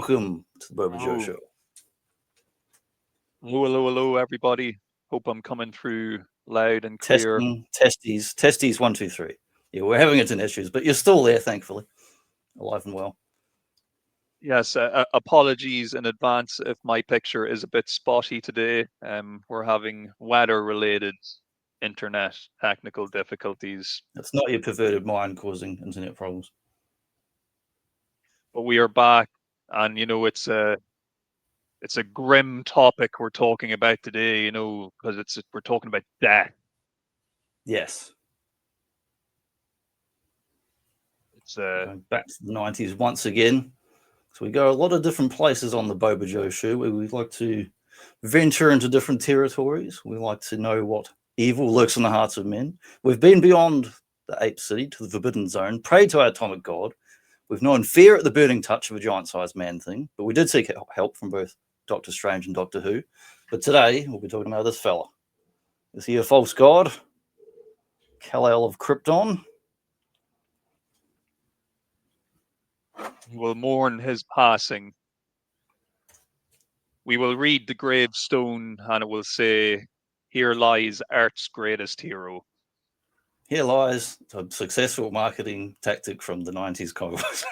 welcome to the Boba Joe Show. Hello, everybody. Hope I'm coming through loud and clear. Testes, 1, 2, 3. Yeah, we're having internet issues, but you're still there, thankfully, alive and well. Yes, apologies in advance if my picture is a bit spotty today. We're having weather-related internet technical difficulties. It's not your perverted mind causing internet problems. But we are back, and it's a grim topic we're talking about today. Because we're talking about death. Yes. It's going back to the 90s once again. So we go a lot of different places on the Boba Joe Show where we like to venture into different territories. We like to know what evil lurks in the hearts of men. We've been beyond the ape city to the forbidden zone, prayed to our atomic god. We've known fear at the burning touch of a giant-sized man thing, but we did seek help from both Doctor Strange and Doctor Who. But today we'll be talking about this fella. Is he a false god? Kal-El of Krypton? We will mourn his passing. We will read the gravestone and it will say, "Here lies Earth's greatest hero." Here lies a successful marketing tactic from the 90s comics.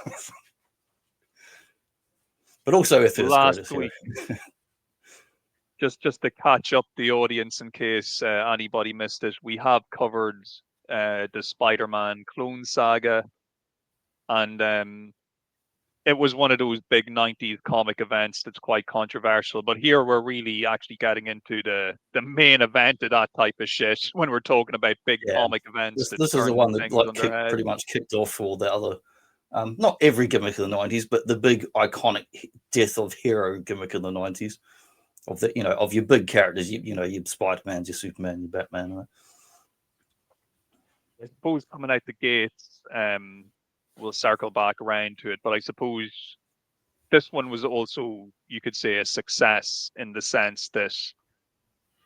But also Earth's greatest hero. Just to catch up the audience in case anybody missed it, we have covered the Spider-Man clone saga, and it was one of those big 90s comic events that's quite controversial. But here we're really actually getting into the main event of that type of shit when we're talking about big comic events. This is the one that pretty much kicked off all the other, not every gimmick of the 90s, but the big iconic death of hero gimmick of the 90s. Of your big characters, your Spider-Man, your Superman, your Batman. Right? I suppose coming out the gates, we'll circle back around to it, but I suppose this one was also, you could say, a success in the sense that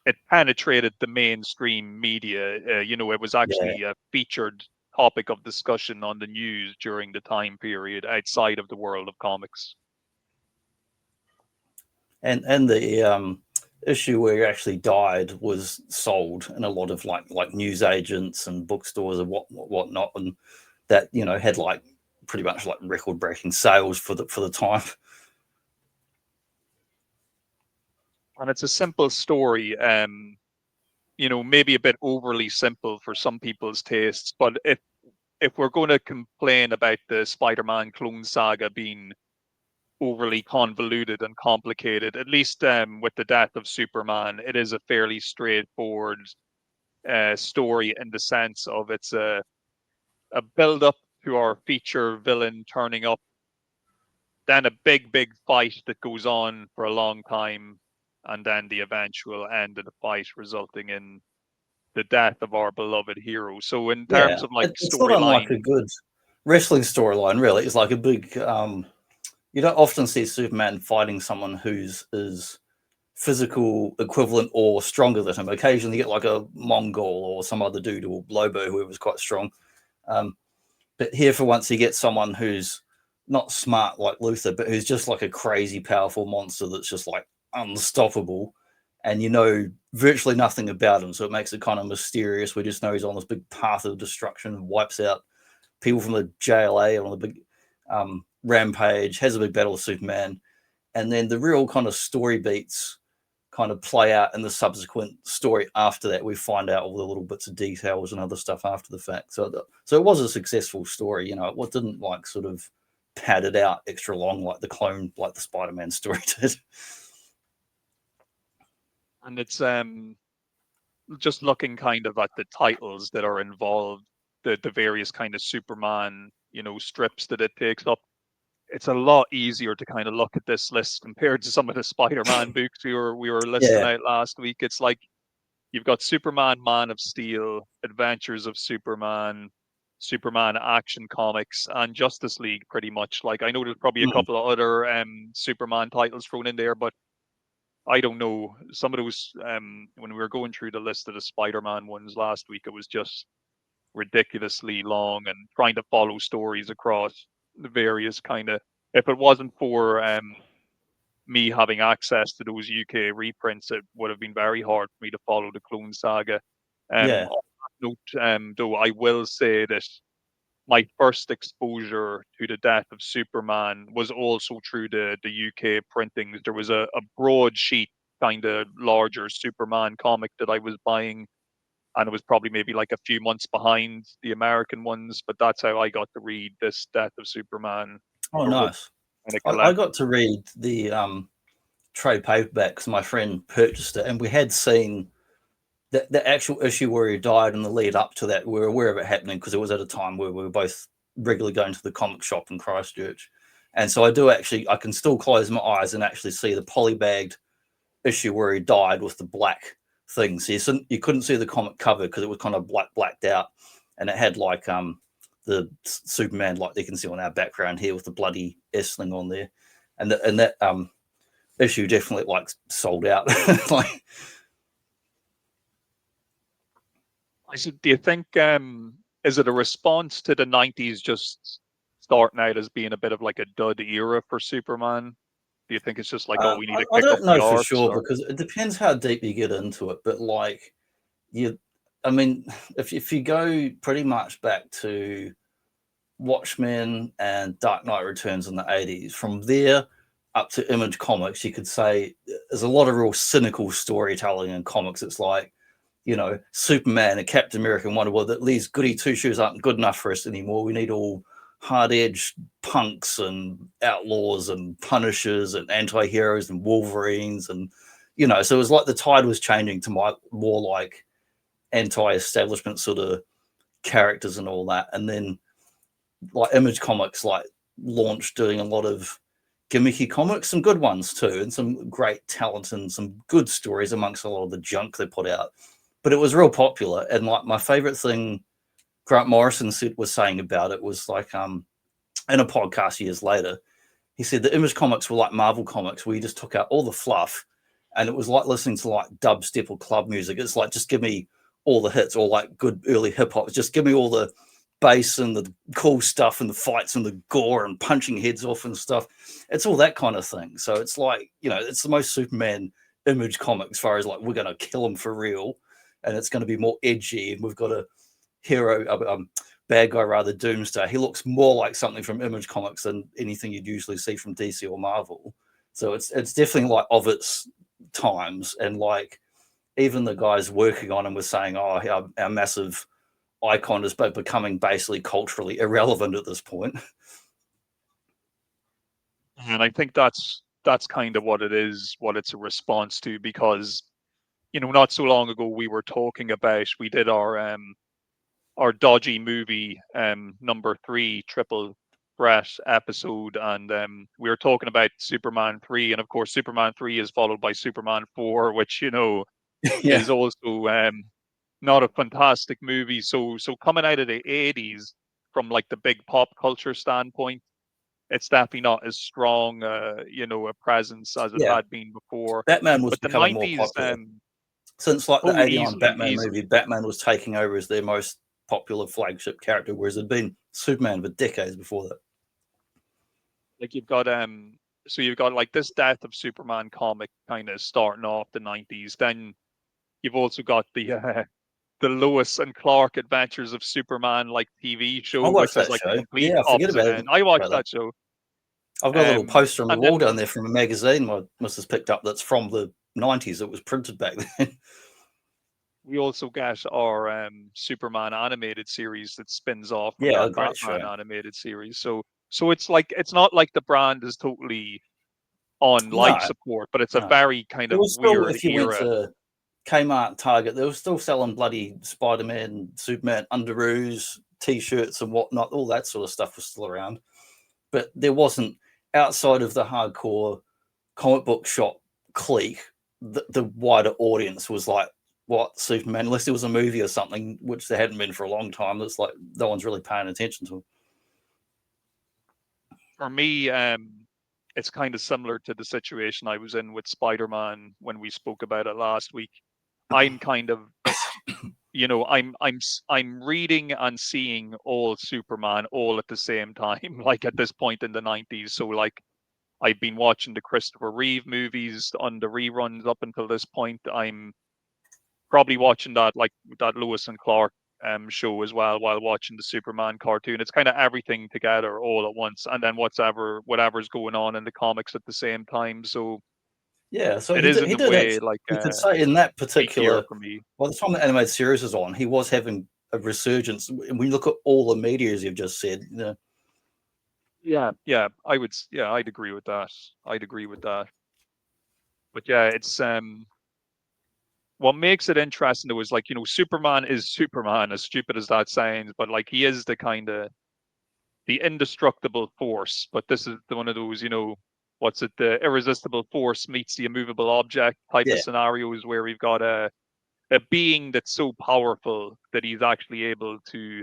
it penetrated the mainstream media. It was actually a featured topic of discussion on the news during the time period outside of the world of comics. And the issue where he actually died was sold in a lot of like news agents and bookstores and whatnot, and that had pretty much record-breaking sales for the time. And it's a simple story, maybe a bit overly simple for some people's tastes. But if we're going to complain about the Spider-Man clone saga being overly convoluted and complicated, at least with the death of Superman, it is a fairly straightforward story in the sense of it's a build-up to our feature villain turning up, then a big fight that goes on for a long time, and then the eventual end of the fight resulting in the death of our beloved hero. So in terms of it's not unlike a good wrestling storyline, really. It's like a big you don't often see Superman fighting someone who's his physical equivalent or stronger than him. Occasionally you get like a Mongol or some other dude, or Lobo, whoever's quite strong. But here for once you get someone who's not smart like Luthor, but who's just like a crazy powerful monster that's just like unstoppable, and virtually nothing about him, so it makes it kind of mysterious. We just know he's on this big path of destruction, wipes out people from the JLA on the big rampage, has a big battle with Superman, and then the real kind of story beats kind of play out in the subsequent story after that. We find out all the little bits of details and other stuff after the fact. So it was a successful story. It didn't sort of pad it out extra long like the Spider-Man story did. And it's just looking kind of at the titles that are involved, the various kind of Superman, strips that it takes up. It's a lot easier to kind of look at this list compared to some of the Spider-Man books we were listing out last week. It's like you've got Superman, Man of Steel, Adventures of Superman, Superman Action Comics, and Justice League, pretty much. Like, I know there's probably a couple of other Superman titles thrown in there, but I don't know. Some of those, when we were going through the list of the Spider-Man ones last week, it was just ridiculously long and trying to follow stories across the various kind of if it wasn't for me having access to those UK reprints, it would have been very hard for me to follow the Clone Saga. Yeah. On that note, though, I will say that my first exposure to the death of Superman was also through the UK printings. There was a broadsheet, kind of larger Superman comic that I was buying, and it was probably maybe like a few months behind the American ones, but that's how I got to read this Death of Superman. Oh, nice. And I got to read the trade paperback because my friend purchased it, and we had seen the actual issue where he died and the lead up to that. We were aware of it happening because it was at a time where we were both regularly going to the comic shop in Christchurch. And so I can still close my eyes and actually see the polybagged issue where he died with the black things. So you couldn't see the comic cover because it was kind of blacked out, and it had like the Superman, like you can see on our background here with the bloody S thing on there, and that issue definitely like sold out. Like, do you think is it a response to the 90s just starting out as being a bit of like a dud era for Superman? Do you think it's just like, oh, we need to I pick up don't know the for arcs, sure or? because it depends how deep you get into it. But like I mean, if you go pretty much back to Watchmen and Dark Knight Returns in the 80s, from there up to Image Comics, you could say there's a lot of real cynical storytelling in comics. It's like, you know, Superman and Captain America and Wonder Woman, that these goody two shoes aren't good enough for us anymore. We need all hard edged punks and outlaws and punishers and anti heroes and Wolverines. And, you know, so it was like the tide was changing to more like anti establishment sort of characters and all that. And then like Image Comics like launched doing a lot of gimmicky comics, some good ones too, and some great talent and some good stories amongst a lot of the junk they put out. But it was real popular, and like my favorite thing Grant Morrison was saying about it was like in a podcast years later, he said the Image Comics were like Marvel Comics, where you just took out all the fluff, and it was like listening to like dubstep or club music. It's like, just give me all the hits, or like good early hip hop. Just give me all the bass and the cool stuff and the fights and the gore and punching heads off and stuff. It's all that kind of thing. So it's like, you know, it's the most Superman Image comic as far as like, we're going to kill him for real, and it's going to be more edgy, and we've got a hero, bad guy rather, Doomsday. He looks more like something from Image Comics than anything you'd usually see from DC or Marvel. So it's definitely like of its times, and like even the guys working on him were saying, oh, our massive icon is becoming basically culturally irrelevant at this point. And I think that's kind of what it is, what it's a response to, because, you know, not so long ago we did our dodgy movie number 3 triple threat episode, and we were talking about Superman 3, and of course Superman 3 is followed by Superman 4, which, you know, Yeah. is also not a fantastic movie. So coming out of the 80s, from like the big pop culture standpoint, it's definitely not as strong, you know, a presence as it Yeah. had been before. Batman was But the becoming more 90s, popular. Since like the 89 Batman easily. movie, Batman was taking over as their most popular flagship character, whereas it had been Superman for decades before that. Like you've got so you've got like this Death of Superman comic kind of starting off the 90s. Then you've also got the Lois and Clark Adventures of Superman like TV I show, watched which is that like the show. complete Yeah, I forget opposite about end. I watched that. that show. I've got a little poster on the And wall then down there from a magazine my missus picked up that's from the 90s. It was printed back then. we also get our Superman animated series that spins off from Yeah, a that great Batman show. animated series. So it's like, it's not like the brand is totally on No, life support, but it's a no. very kind There of was still, weird if you went era. to Kmart, Target, they were still selling bloody Spider-Man, Superman underoos, T-shirts and whatnot. All that sort of stuff was still around. But there wasn't, outside of the hardcore comic book shop clique, the wider audience was like, what, Superman? Unless there was a movie or something, which there hadn't been for a long time. That's like, no one's really paying attention to it. For me, it's kind of similar to the situation I was in with Spider-Man when we spoke about it last week. I'm kind of you know, I'm reading and seeing all Superman all at the same time, like at this point in the 90s. So like I've been watching the Christopher Reeve movies on the reruns up until this point. I'm probably watching that like that Lewis and Clark show as well while watching the Superman cartoon. It's kind of everything together all at once, and then whatever's going on in the comics at the same time. So Yeah, so it is in he the did way actually. like You could say in that peakier particular, for me. by the time the animated series was on, he was having a resurgence. When you look at all the media, as you've just said, you know, Yeah, I'd agree with that. I'd agree with that. But yeah, it's what makes it interesting though is like, you know, Superman is Superman, as stupid as that sounds, but like he is the kind of the indestructible force. But this is one of those, you know, what's it, the irresistible force meets the immovable object type of yeah, scenarios where we've got a being that's so powerful that he's actually able to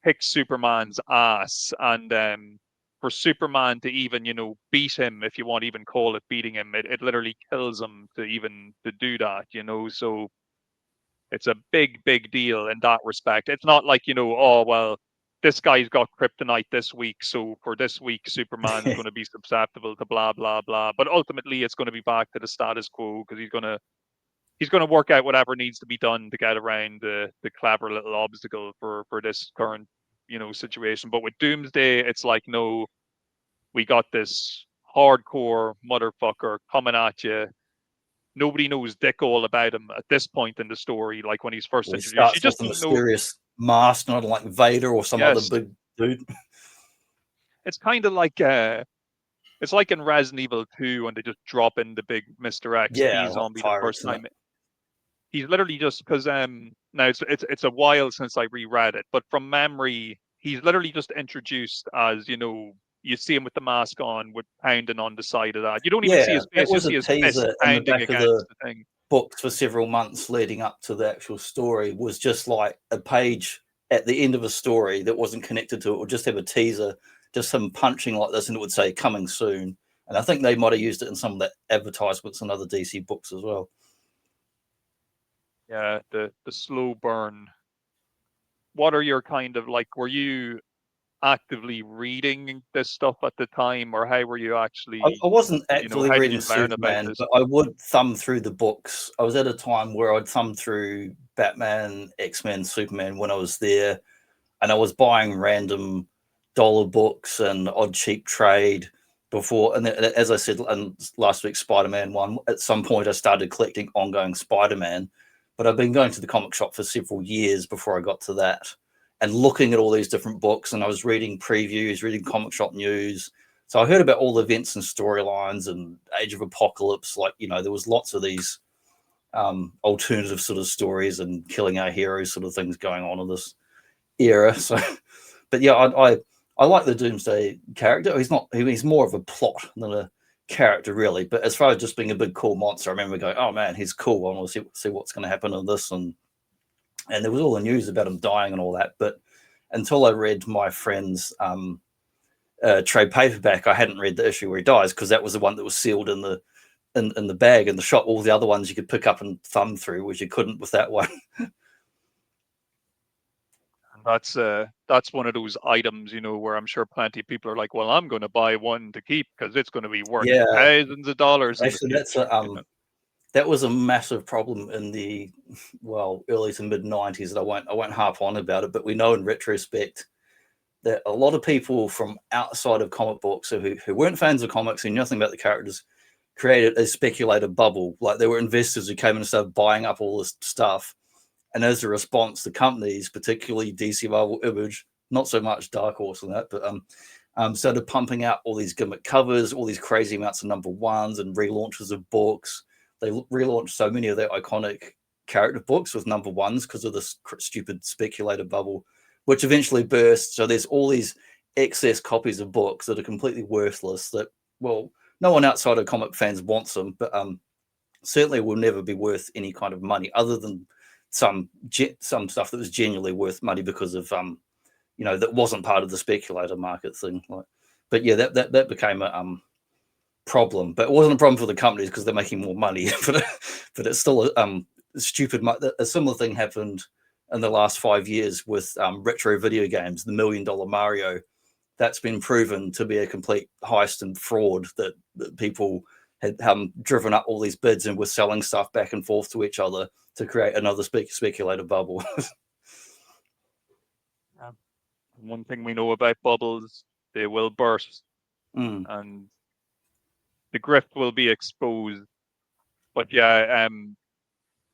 kick Superman's ass, and for Superman to even, you know, beat him, if you want to even call it beating him, it literally kills him to even to do that, you know. So it's a big deal in that respect. It's not like, you know, oh well, this guy's got kryptonite this week, so for this week Superman's going to be susceptible to blah blah blah. But ultimately, it's going to be back to the status quo because he's going to work out whatever needs to be done to get around the clever little obstacle for this current, you know, situation. But with Doomsday, it's like, no, we got this hardcore motherfucker coming at you. Nobody knows dick all about him at this point in the story. Like when he's first well, he introduced, you starts just with a don't know. mysterious mask, not like Vader or some other Yes, big dude. it's kind of like it's like in Resident Evil 2 when they just drop in the big Mr. Yeah, XP like zombie the first pirates and that. time. He's literally just because now it's a while since I reread it, but from memory, he's literally just introduced as, you know, you see him with the mask on, with pounding on the side of that. You don't even see Yeah, his that face; you was see a his fist teaser in the pounding back of against the the thing. books for several months leading up to the actual story. Was just like a page at the end of a story that wasn't connected to it, or just have a teaser, just him punching like this, and it would say "coming soon." And I think they might have used it in some of the advertisements and other DC books as well. Yeah, the slow burn. What are your kind of like? Were you actively reading this stuff at the time, or how were you actually? I wasn't You know, actively how did reading you learn about Superman, this? but I would thumb through the books. I was at a time where I'd thumb through Batman, X-Men, Superman when I was there, and I was buying random dollar books and odd cheap trade before. And then, as I said in last week's Spider-Man one, at some point I started collecting ongoing Spider-Man, but I've been going to the comic shop for several years before I got to that, and looking at all these different books, and I was reading previews, reading comic shop news. So I heard about all the events and storylines and Age of Apocalypse. Like, you know, there was lots of these alternative sort of stories and killing our heroes sort of things going on in this era. So, but yeah, I like the Doomsday character. He's more of a plot than a character, really. But as far as just being a big cool monster, I remember going, "Oh man, he's cool. I want to see what's going to happen in this." And there was all the news about him dying and all that. But until I read my friend's trade paperback, I hadn't read the issue where he dies, because that was the one that was sealed in the bag in the shop. All the other ones you could pick up and thumb through, which you couldn't with that one. That's one of those items, you know, where I'm sure plenty of people are like, well, I'm going to buy one to keep because it's going to be worth Yeah, thousands of dollars in the actually, future. You know? that was a massive problem in the early to mid '90s. That I won't harp on about it, but we know in retrospect that a lot of people from outside of comic books, who weren't fans of comics, who knew nothing about the characters, created a speculator bubble. Like, there were investors who came in and started buying up all this stuff. And as a response, the companies, particularly DC, Marvel, Image, not so much Dark Horse and that, but started pumping out all these gimmick covers, all these crazy amounts of number ones and relaunches of books. They relaunched so many of their iconic character books with number ones because of this stupid speculator bubble, which eventually burst. So there's all these excess copies of books that are completely worthless that, well, no one outside of comic fans wants them, but certainly will never be worth any kind of money other than some stuff that was genuinely worth money because of that wasn't part of the speculator market thing. Like, but yeah, that became a problem. But it wasn't a problem for the companies because they're making more money. but it's still stupid. A similar thing happened in the last 5 years with retro video games, the $1 Million Mario. That's been proven to be a complete heist and fraud that people had driven up all these bids and were selling stuff back and forth to each other to create another speculative bubble. One thing we know about bubbles, they will burst, Mm. and the grift will be exposed. But yeah,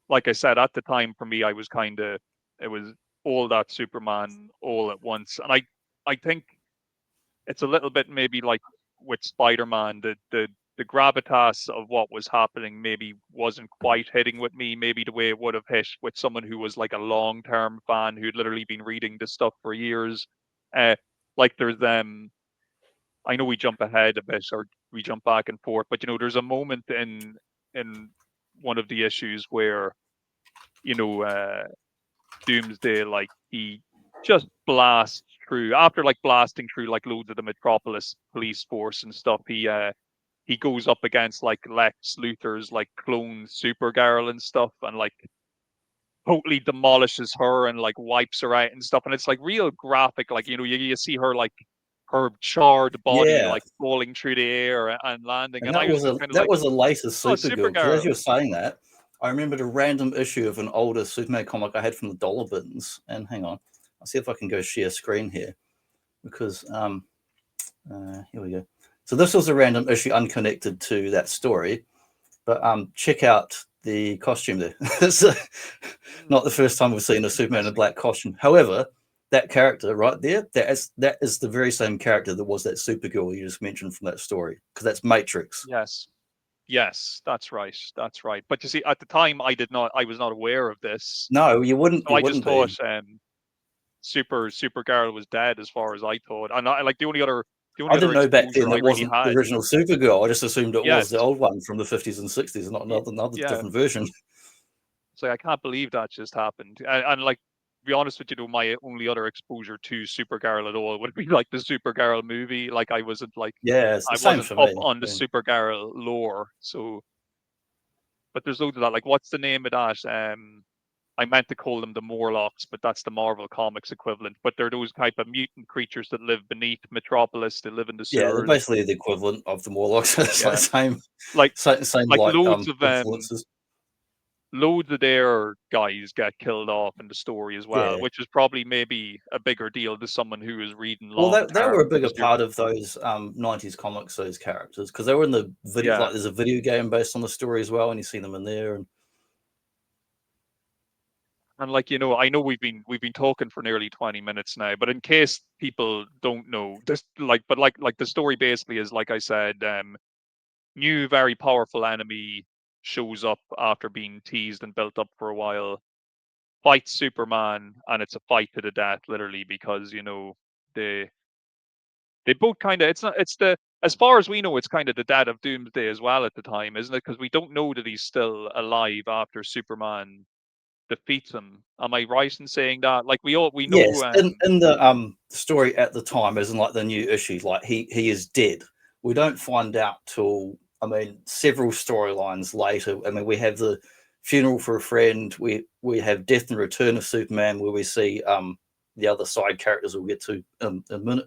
like I said, at the time for me, it was all that Superman all at once, and I think it's a little bit maybe like with Spider-Man, the gravitas of what was happening maybe wasn't quite hitting with me, maybe the way it would have hit with someone who was like a long-term fan who'd literally been reading this stuff for years. Like there's I know we jump ahead a bit or we jump back and forth, but there's a moment in one of the issues where Doomsday, like, he just blasts through after like blasting through like loads of the Metropolis police force and stuff. He goes up against like Lex Luthor's like clone Supergirl and stuff, and like totally demolishes her and like wipes her out and stuff. And it's like real graphic, like you see her like her charred body like falling through the air and landing. And that was a later Supergirl. Because as you were saying that, I remembered a random issue of an older Superman comic I had from the dollar bins. And hang on, I'll see if I can go share screen here, because here we go. So this was a random issue unconnected to that story, but check out the costume there. It's not the first time we've seen a Superman in a black costume. However, that character right there, that is the very same character that was that Supergirl you just mentioned from that story, because that's Matrix. Yes, that's right. But you see, at the time, I was not aware of this. No, you wouldn't. So I just thought Supergirl was dead, as far as I thought. And I didn't know back then that it wasn't the original Supergirl. I just assumed it was the old one from the 50s and 60s, not another different version. So I can't believe that just happened. And like, to be honest with you, my only other exposure to Supergirl at all would be like the Supergirl movie. Like I wasn't like I wasn't up on the Supergirl lore. So, but there's loads of that. Like, what's the name of that? I meant to call them the Morlocks, but that's the Marvel Comics equivalent. But they're those type of mutant creatures that live beneath Metropolis. They live in the sewers. Yeah, they're basically the equivalent of the Morlocks. It's like same loads of influences. Loads of their guys get killed off in the story as well, which is probably maybe a bigger deal to someone who is reading long. Well, they were a bigger part of those 90s comics, those characters, because they were in the video. Like, there's a video game based on the story as well, and you see them in there. And like, I know we've been talking for nearly 20 minutes now, but in case people don't know this, like the story basically is, like I said, new very powerful enemy shows up after being teased and built up for a while, fights Superman, and it's a fight to the death, literally, because they both kind of, as far as we know, it's kind of the death of Doomsday as well at the time, isn't it? Because we don't know that he's still alive after Superman defeats him. Am I right in saying that? Like, we know. Yes, in the story at the time, isn't like the new issue, like he is dead. We don't find out till, several storylines later. We have the funeral for a friend. We have Death and Return of Superman, where we see the other side characters we'll get to in a minute.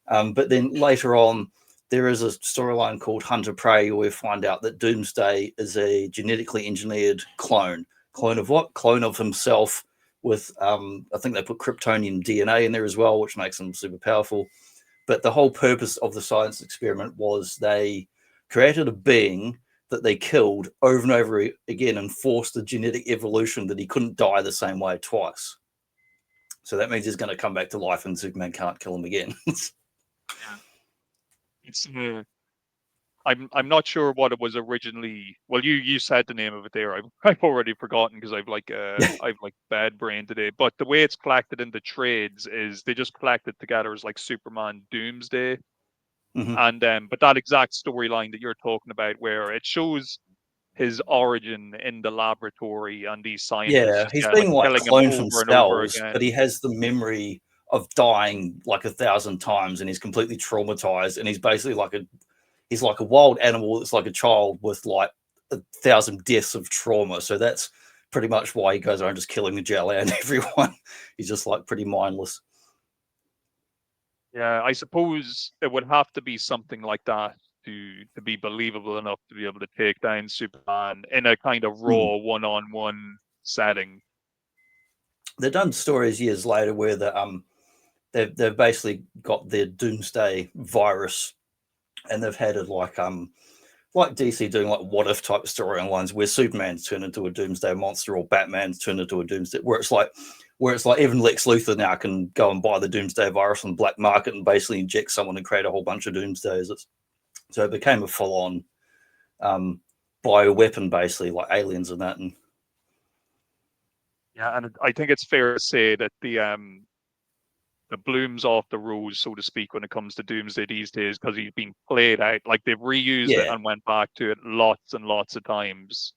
But then later on, there is a storyline called Hunter Prey, where we find out that Doomsday is a genetically engineered clone. Clone of what? Clone of himself with, I think they put Kryptonian DNA in there as well, which makes him super powerful. But the whole purpose of the science experiment was they created a being that they killed over and over again and forced a genetic evolution that he couldn't die the same way twice. So that means he's going to come back to life and Superman can't kill him again. It's I'm not sure what it was originally. Well, you said the name of it there. I've already forgotten because I've bad brain today. But the way it's collected in the trades is they just collect it together as like Superman Doomsday. Mm-hmm. And but that exact storyline that you're talking about, where it shows his origin in the laboratory and these scientists, he's being like cloned from cells, again. But he has the memory of dying like 1,000 times, and he's completely traumatized, and he's basically like a wild animal that's like a child with like 1,000 deaths of trauma. So that's pretty much why he goes around just killing the jelly and everyone. He's just like pretty mindless. Yeah, I suppose it would have to be something like that to be believable enough to be able to take down Superman in a kind of raw one-on-one setting. They've done stories years later where they've basically got their doomsday virus, and they've had it like DC doing like what if type storylines where Superman's turned into a doomsday monster or Batman's turned into a doomsday, where it's like even Lex Luthor now can go and buy the doomsday virus on the black market and basically inject someone and create a whole bunch of doomsdays. So it became a full on bioweapon, basically, like aliens and that. And yeah, and I think it's fair to say that the bloom's off the rose, so to speak, when it comes to Doomsday these days, because he's been played out. Like, they've reused it and went back to it lots and lots of times.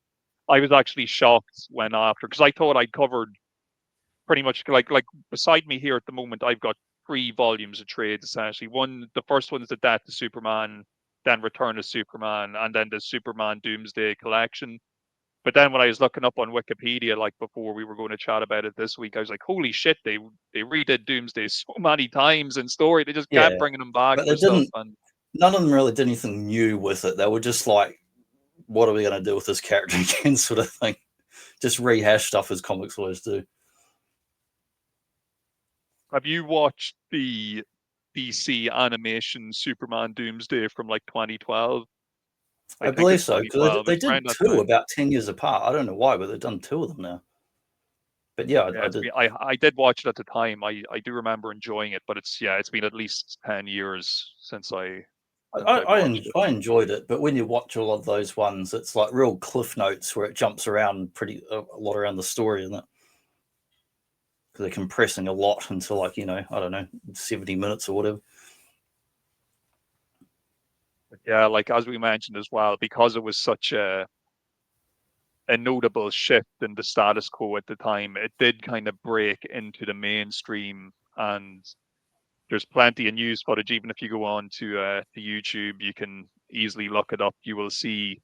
I was actually shocked when after, because I thought I'd covered pretty much, like beside me here at the moment, I've got 3 volumes of trades, essentially. The first one is the Death of Superman, then Return of Superman, and then the Superman Doomsday collection. But then when I was looking up on Wikipedia, like before we were going to chat about it this week, I was like, holy shit, they redid Doomsday so many times in story. They just kept bringing them back. But they didn't, none of them really did anything new with it. They were just like, what are we going to do with this character again, sort of thing. Just rehash stuff as comics always do. Have you watched the DC animation Superman Doomsday from like 2012? I believe so, because they did 2 about 10 years apart. I don't know why, but they've done 2 of them now. But yeah, I did watch it at the time. I do remember enjoying it, but it's been at least 10 years since I enjoyed it. But when you watch a lot of those ones, it's like real cliff notes where it jumps around a lot around the story, isn't it? Because they're compressing a lot into like, I don't know, 70 minutes or whatever. Yeah, like as we mentioned as well, because it was such a notable shift in the status quo at the time, it did kind of break into the mainstream. And there's plenty of news footage. Even if you go on to YouTube, you can easily look it up. You will see,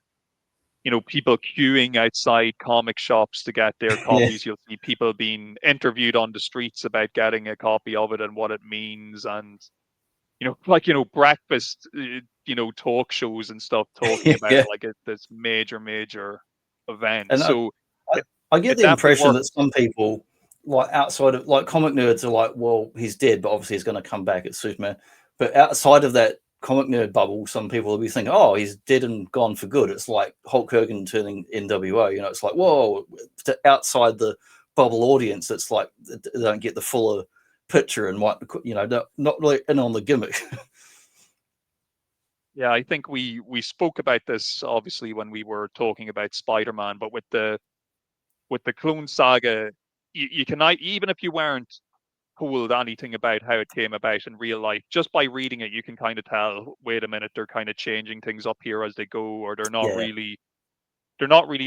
people queuing outside comic shops to get their copies. You'll see people being interviewed on the streets about getting a copy of it and what it means. And, breakfast, talk shows and stuff talking about it like this major event. And so I get the impression that some people, like outside of, like, comic nerds are like, well, he's dead, but obviously he's going to come back at Superman. But outside of that comic nerd bubble, some people will be thinking, oh, he's dead and gone for good. It's like Hulk Hogan turning NWO. It's like, whoa, outside the bubble audience, it's like they don't get the fuller picture and what, not really in on the gimmick. Yeah, I think we spoke about this obviously when we were talking about Spider-Man, but with the Clone Saga, you can, even if you weren't told anything about how it came about in real life, just by reading it, you can kind of tell, wait a minute, they're kind of changing things up here as they go, or they're not really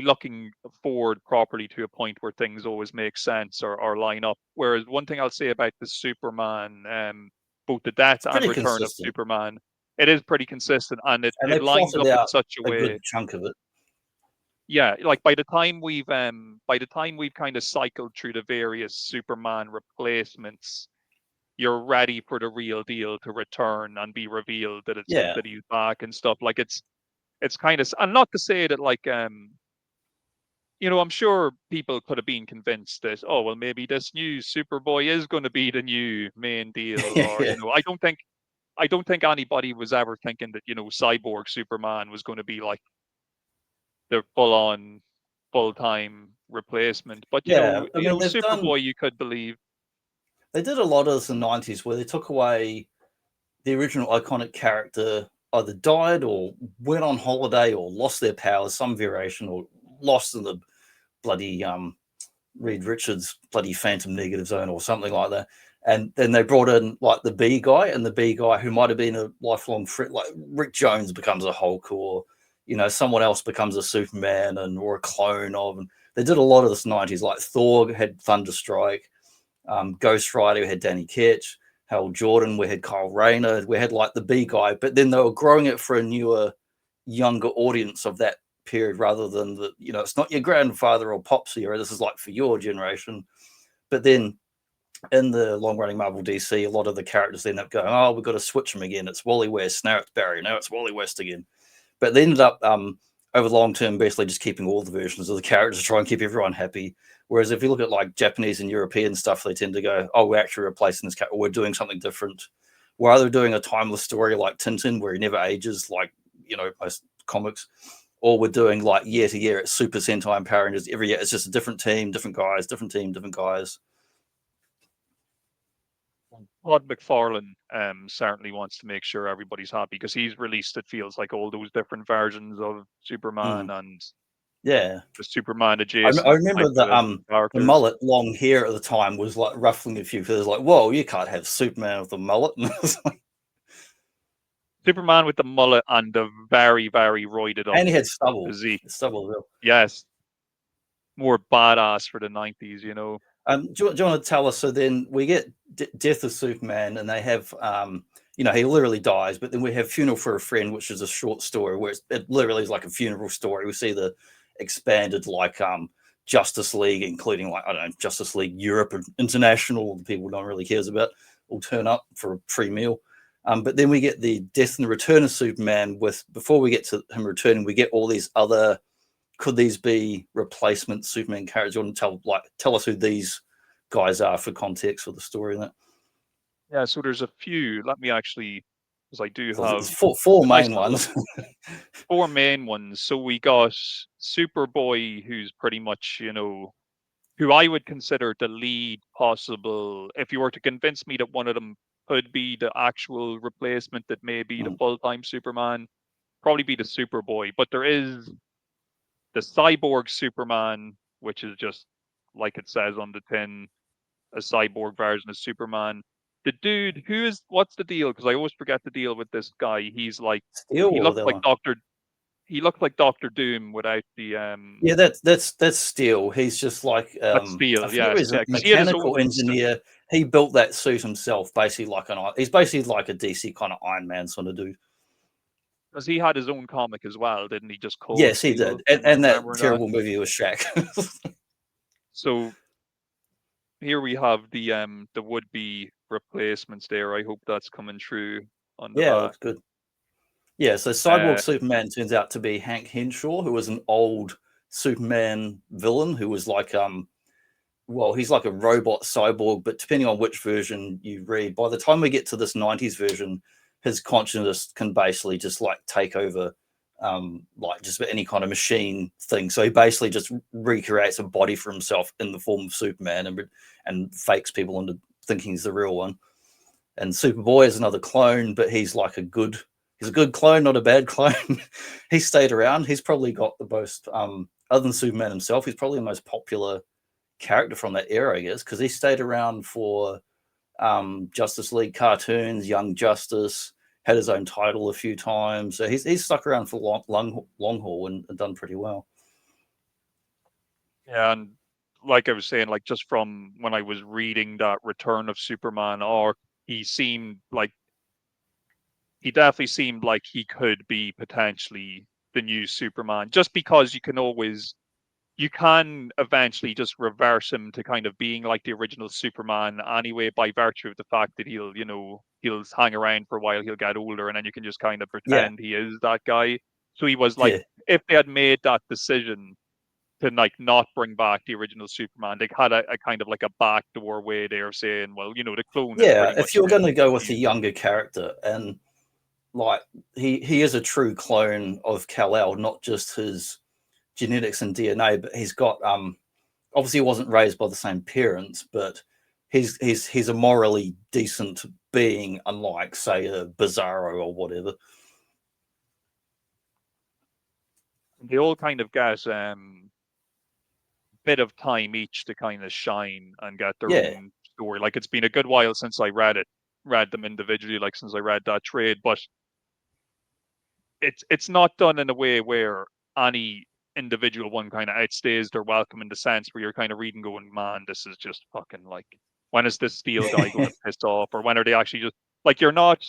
looking forward properly to a point where things always make sense or line up. Whereas one thing I'll say about the Superman, both the Death and Return of Superman, it is pretty consistent, and it lines up in such a way. Good chunk of it. Yeah, like by the time we've kind of cycled through the various Superman replacements, you're ready for the real deal to return and be revealed that he's back and stuff. Like it's kind of, and not to say that like I'm sure people could have been convinced that, oh well, maybe this new Superboy is going to be the new main deal, or I don't think anybody was ever thinking that, Cyborg Superman was going to be like the full-time replacement. But, Superboy, you could believe. They did a lot of this in the 90s where they took away the original iconic character, either died or went on holiday or lost their powers, some variation, or lost in the bloody Reed Richards bloody Phantom Negative Zone or something like that. And then they brought in like the B guy, and the B guy who might have been a lifelong friend, like Rick Jones becomes a Hulk, or someone else becomes a Superman or a clone of. And they did a lot of this 90s. Like Thor had Thunderstrike, Ghost Rider had Danny Ketch, Hal Jordan, we had Kyle Rayner, we had like the B guy, but then they were growing it for a newer, younger audience of that period rather than the, it's not your grandfather or pops era. This is like for your generation. But then in the long running Marvel DC, a lot of the characters end up going, oh, we've got to switch them again. It's Wally West. Now it's Barry. Now it's Wally West again. But they ended up over the long term, basically just keeping all the versions of the characters to try and keep everyone happy. Whereas if you look at like Japanese and European stuff, they tend to go, oh, we're actually replacing this character. We're doing something different. We're either doing a timeless story like Tintin, where he never ages, like, most comics, or we're doing like year to year, it's Super Sentai and Power Rangers every year. It's just a different team, different guys, different team, different guys. Todd McFarlane certainly wants to make sure everybody's happy because he's released, it feels like, all those different versions of Superman and the Superman adjacent. I remember the mullet long hair at the time was like ruffling a few feathers, like, whoa, you can't have Superman with the mullet. Superman with the mullet and the very, very roided up. And he had stubble. Physique. Stubble as well. Yes. More badass for the 90s, Do you want to tell us? So then we get Death of Superman, and they have, he literally dies. But then we have Funeral for a Friend, which is a short story where it literally is like a funeral story. We see the expanded like Justice League, including like, I don't know, Justice League Europe and International. The people no one really cares about will turn up for a free meal. But then we get the Death and the Return of Superman. Before we get to him returning, we get all these other. Could these be replacement Superman characters? You want to tell us who these guys are for context for the story in it? Yeah, so there's a few. Let me actually, because I do have four main ones. 4 main ones. So we got Superboy, who's pretty much, who I would consider the lead possible. If you were to convince me that one of them could be the actual replacement that may be the full-time Superman, probably be the Superboy. But there is the cyborg Superman, which is just like it says on the tin, a cyborg version of Superman. The dude what's the deal? Because I always forget the deal with this guy. He's like, he looked like Doctor Doom without the Yeah, that's Steel. He's just like that's Steel. Yeah, he's a mechanical engineer. He built that suit himself, basically he's basically like a DC kind of Iron Man sort of dude. Because he had his own comic as well, didn't he? Just Cold Yes, he Steel, did, and that terrible movie was Shaq. So here we have the would-be replacements there. I hope that's coming through on the back. That's good. Yeah, so Cyborg Superman turns out to be Hank Henshaw, who was an old Superman villain who was like he's like a robot cyborg, but depending on which version you read, by the time we get to this 90s version, his consciousness can basically just like take over like just any kind of machine thing. So he basically just recreates a body for himself in the form of Superman and fakes people into thinking he's the real one. And Superboy is another clone, but he's a good clone, not a bad clone. He stayed around. He's probably got the most, other than Superman himself, he's probably the most popular character from that era, I guess, because he stayed around for Justice League cartoons, Young Justice, had his own title a few times. So he's stuck around for long haul and done pretty well. Yeah, and like I was saying, like just from when I was reading that Return of Superman arc, he definitely seemed like he could be potentially the new Superman, just because you can eventually just reverse him to kind of being like the original Superman anyway, by virtue of the fact that he'll hang around for a while, he'll get older, and then you can just kind of pretend he is that guy. So he was like, if they had made that decision to like not bring back the original Superman, they had a kind of like a backdoor way there saying, well, the clone. Yeah, if you're going to go with a younger character, and like he is a true clone of Kal-El, not just his genetics and DNA, but he's got obviously he wasn't raised by the same parents, but he's a morally decent being, unlike say a Bizarro or whatever. They all kind of get bit of time each to kind of shine and get their own story. Like it's been a good while since I read them individually, like since I read that trade, but it's not done in a way where any individual one kind of outstays their welcome, in the sense where you're kind of reading going, man, this is just fucking like, when is this Steel guy going to piss off, or when are they actually just like, you're not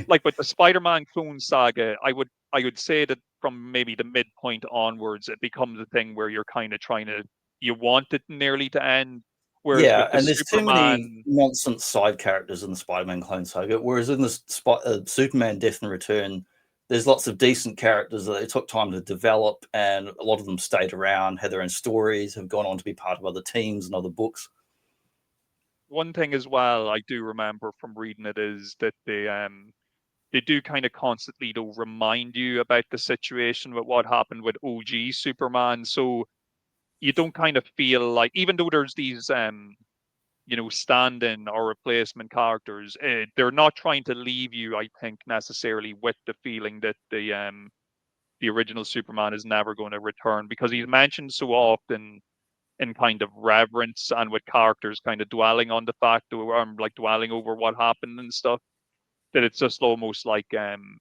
like with the Spider-Man clone saga, I would say that from maybe the midpoint onwards, it becomes a thing where you're kind of you want it nearly to end. Whereas Yeah, with the and there's too many Superman, nonsense side characters in the Spider-Man Clone Saga. Whereas in the Superman Death and Return, there's lots of decent characters that they took time to develop, and a lot of them stayed around, had their own stories, have gone on to be part of other teams and other books. one thing as well I do remember from reading it is that they do kind of constantly though remind you about the situation with what happened with OG Superman. So you don't kind of feel like, even though there's these stand-in or replacement characters, they're not trying to leave you, I think, necessarily with the feeling that the original Superman is never going to return, because he's mentioned so often in kind of reverence and with characters kind of dwelling on the fact, or like dwelling over what happened and stuff, that it's just almost like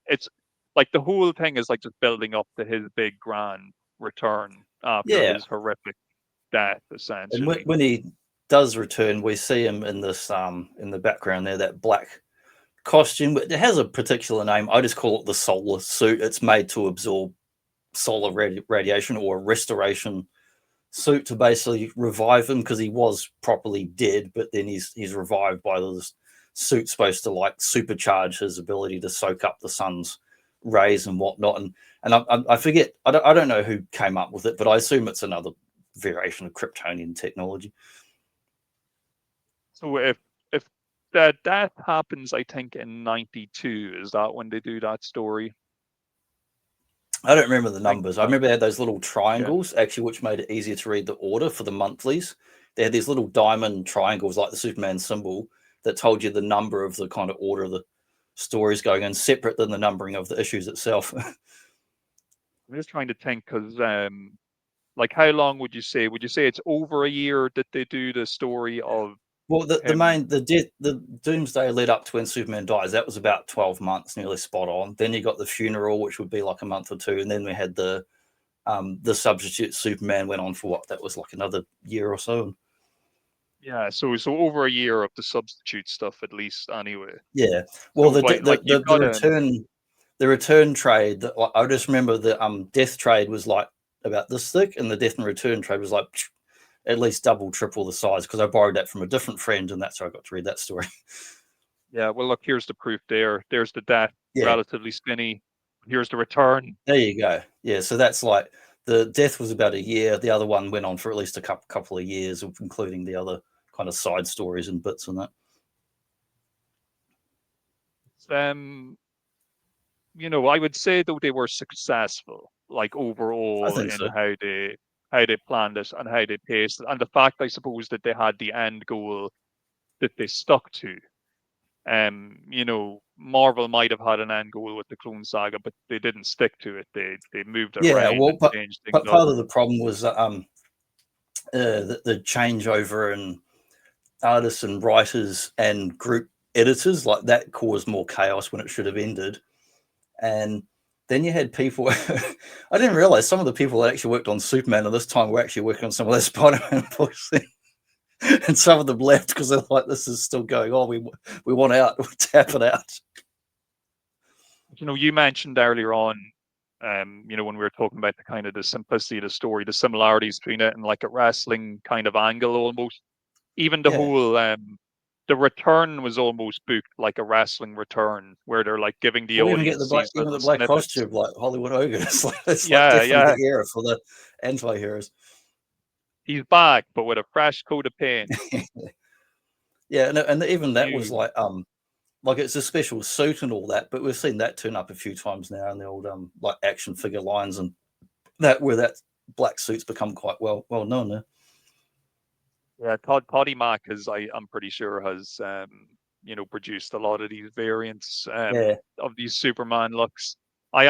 it's like the whole thing is like just building up to his big grand return after Yeah, his horrific death, and essentially. when he does return, we see him in this in the background there, that black costume. It has a particular name. I just call it the solar suit. It's made to absorb solar radiation, or restoration suit, to basically revive him, because he was properly dead, but then he's revived by this suit supposed to like supercharge his ability to soak up the sun's rays and whatnot. And I forget, I don't know who came up with it, but I assume it's another variation of Kryptonian technology. So if that happens, I think in '92, is that when they do that story? I don't remember the I think numbers. I remember they had those little yeah. triangles, actually, which made it easier to read the order for the monthlies. They had these little diamond triangles, like the Superman symbol, that told you the number of the kind of order of the stories going in, separate than the numbering of the issues itself. I'm just trying to think, because like how long would you say? Would you say it's over a year that they do the story of Well, him? the Doomsday led up to when Superman dies. That was about 12 months, nearly spot on. Then you got the funeral, which would be like a month or two, and then we had the substitute Superman went on for what, that was like another year or so. Yeah, so over a year of the substitute stuff at least, anyway. Yeah. Well, So like you've got the return trade, I just remember the death trade was like about this thick, and the death and return trade was like at least double, triple the size, because I borrowed that from a different friend, and that's how I got to read that story. yeah. Well, look, here's the proof. There's the death, Yeah, relatively skinny. Here's the return. there you go. Yeah, so that's like the death was about a year. The other one went on for at least a couple of years, including the other kind of side stories and bits and that. Um, I would say though they were successful, like I overall think in so. how they planned it and how they paced it, and the fact, I suppose, that they had the end goal that they stuck to. Marvel might have had an end goal with the Clone Saga, but they didn't stick to it. They moved it Yeah, around well, and changed things but up. part of the problem was the changeover in artists and writers and group editors, like that caused more chaos when it should have ended. And then you had people, I didn't realize some of the people that actually worked on Superman at this time were actually working on some of their Spider-Man books. And some of them left because they're like, this is still going on. We want out. We'll tap it out. You mentioned earlier on, when we were talking about the kind of the simplicity of the story, the similarities between it and like a wrestling kind of angle almost. Even the Yeah. whole the return was almost booked like a wrestling return, where they're like giving the Or even get audience these even the little black snippets. costume, like Hollywood Ogre. It's like Yeah, definitely yeah. the era for the anti-heroes. He's back, but with a fresh coat of paint. Yeah, and even that was You like it's a special suit and all that, but we've seen that turn up a few times now in the old like action figure lines, and that where that black suit's become quite well known now. Yeah, Toddy Mac I'm pretty sure has produced a lot of these variants Yeah. of these Superman looks. I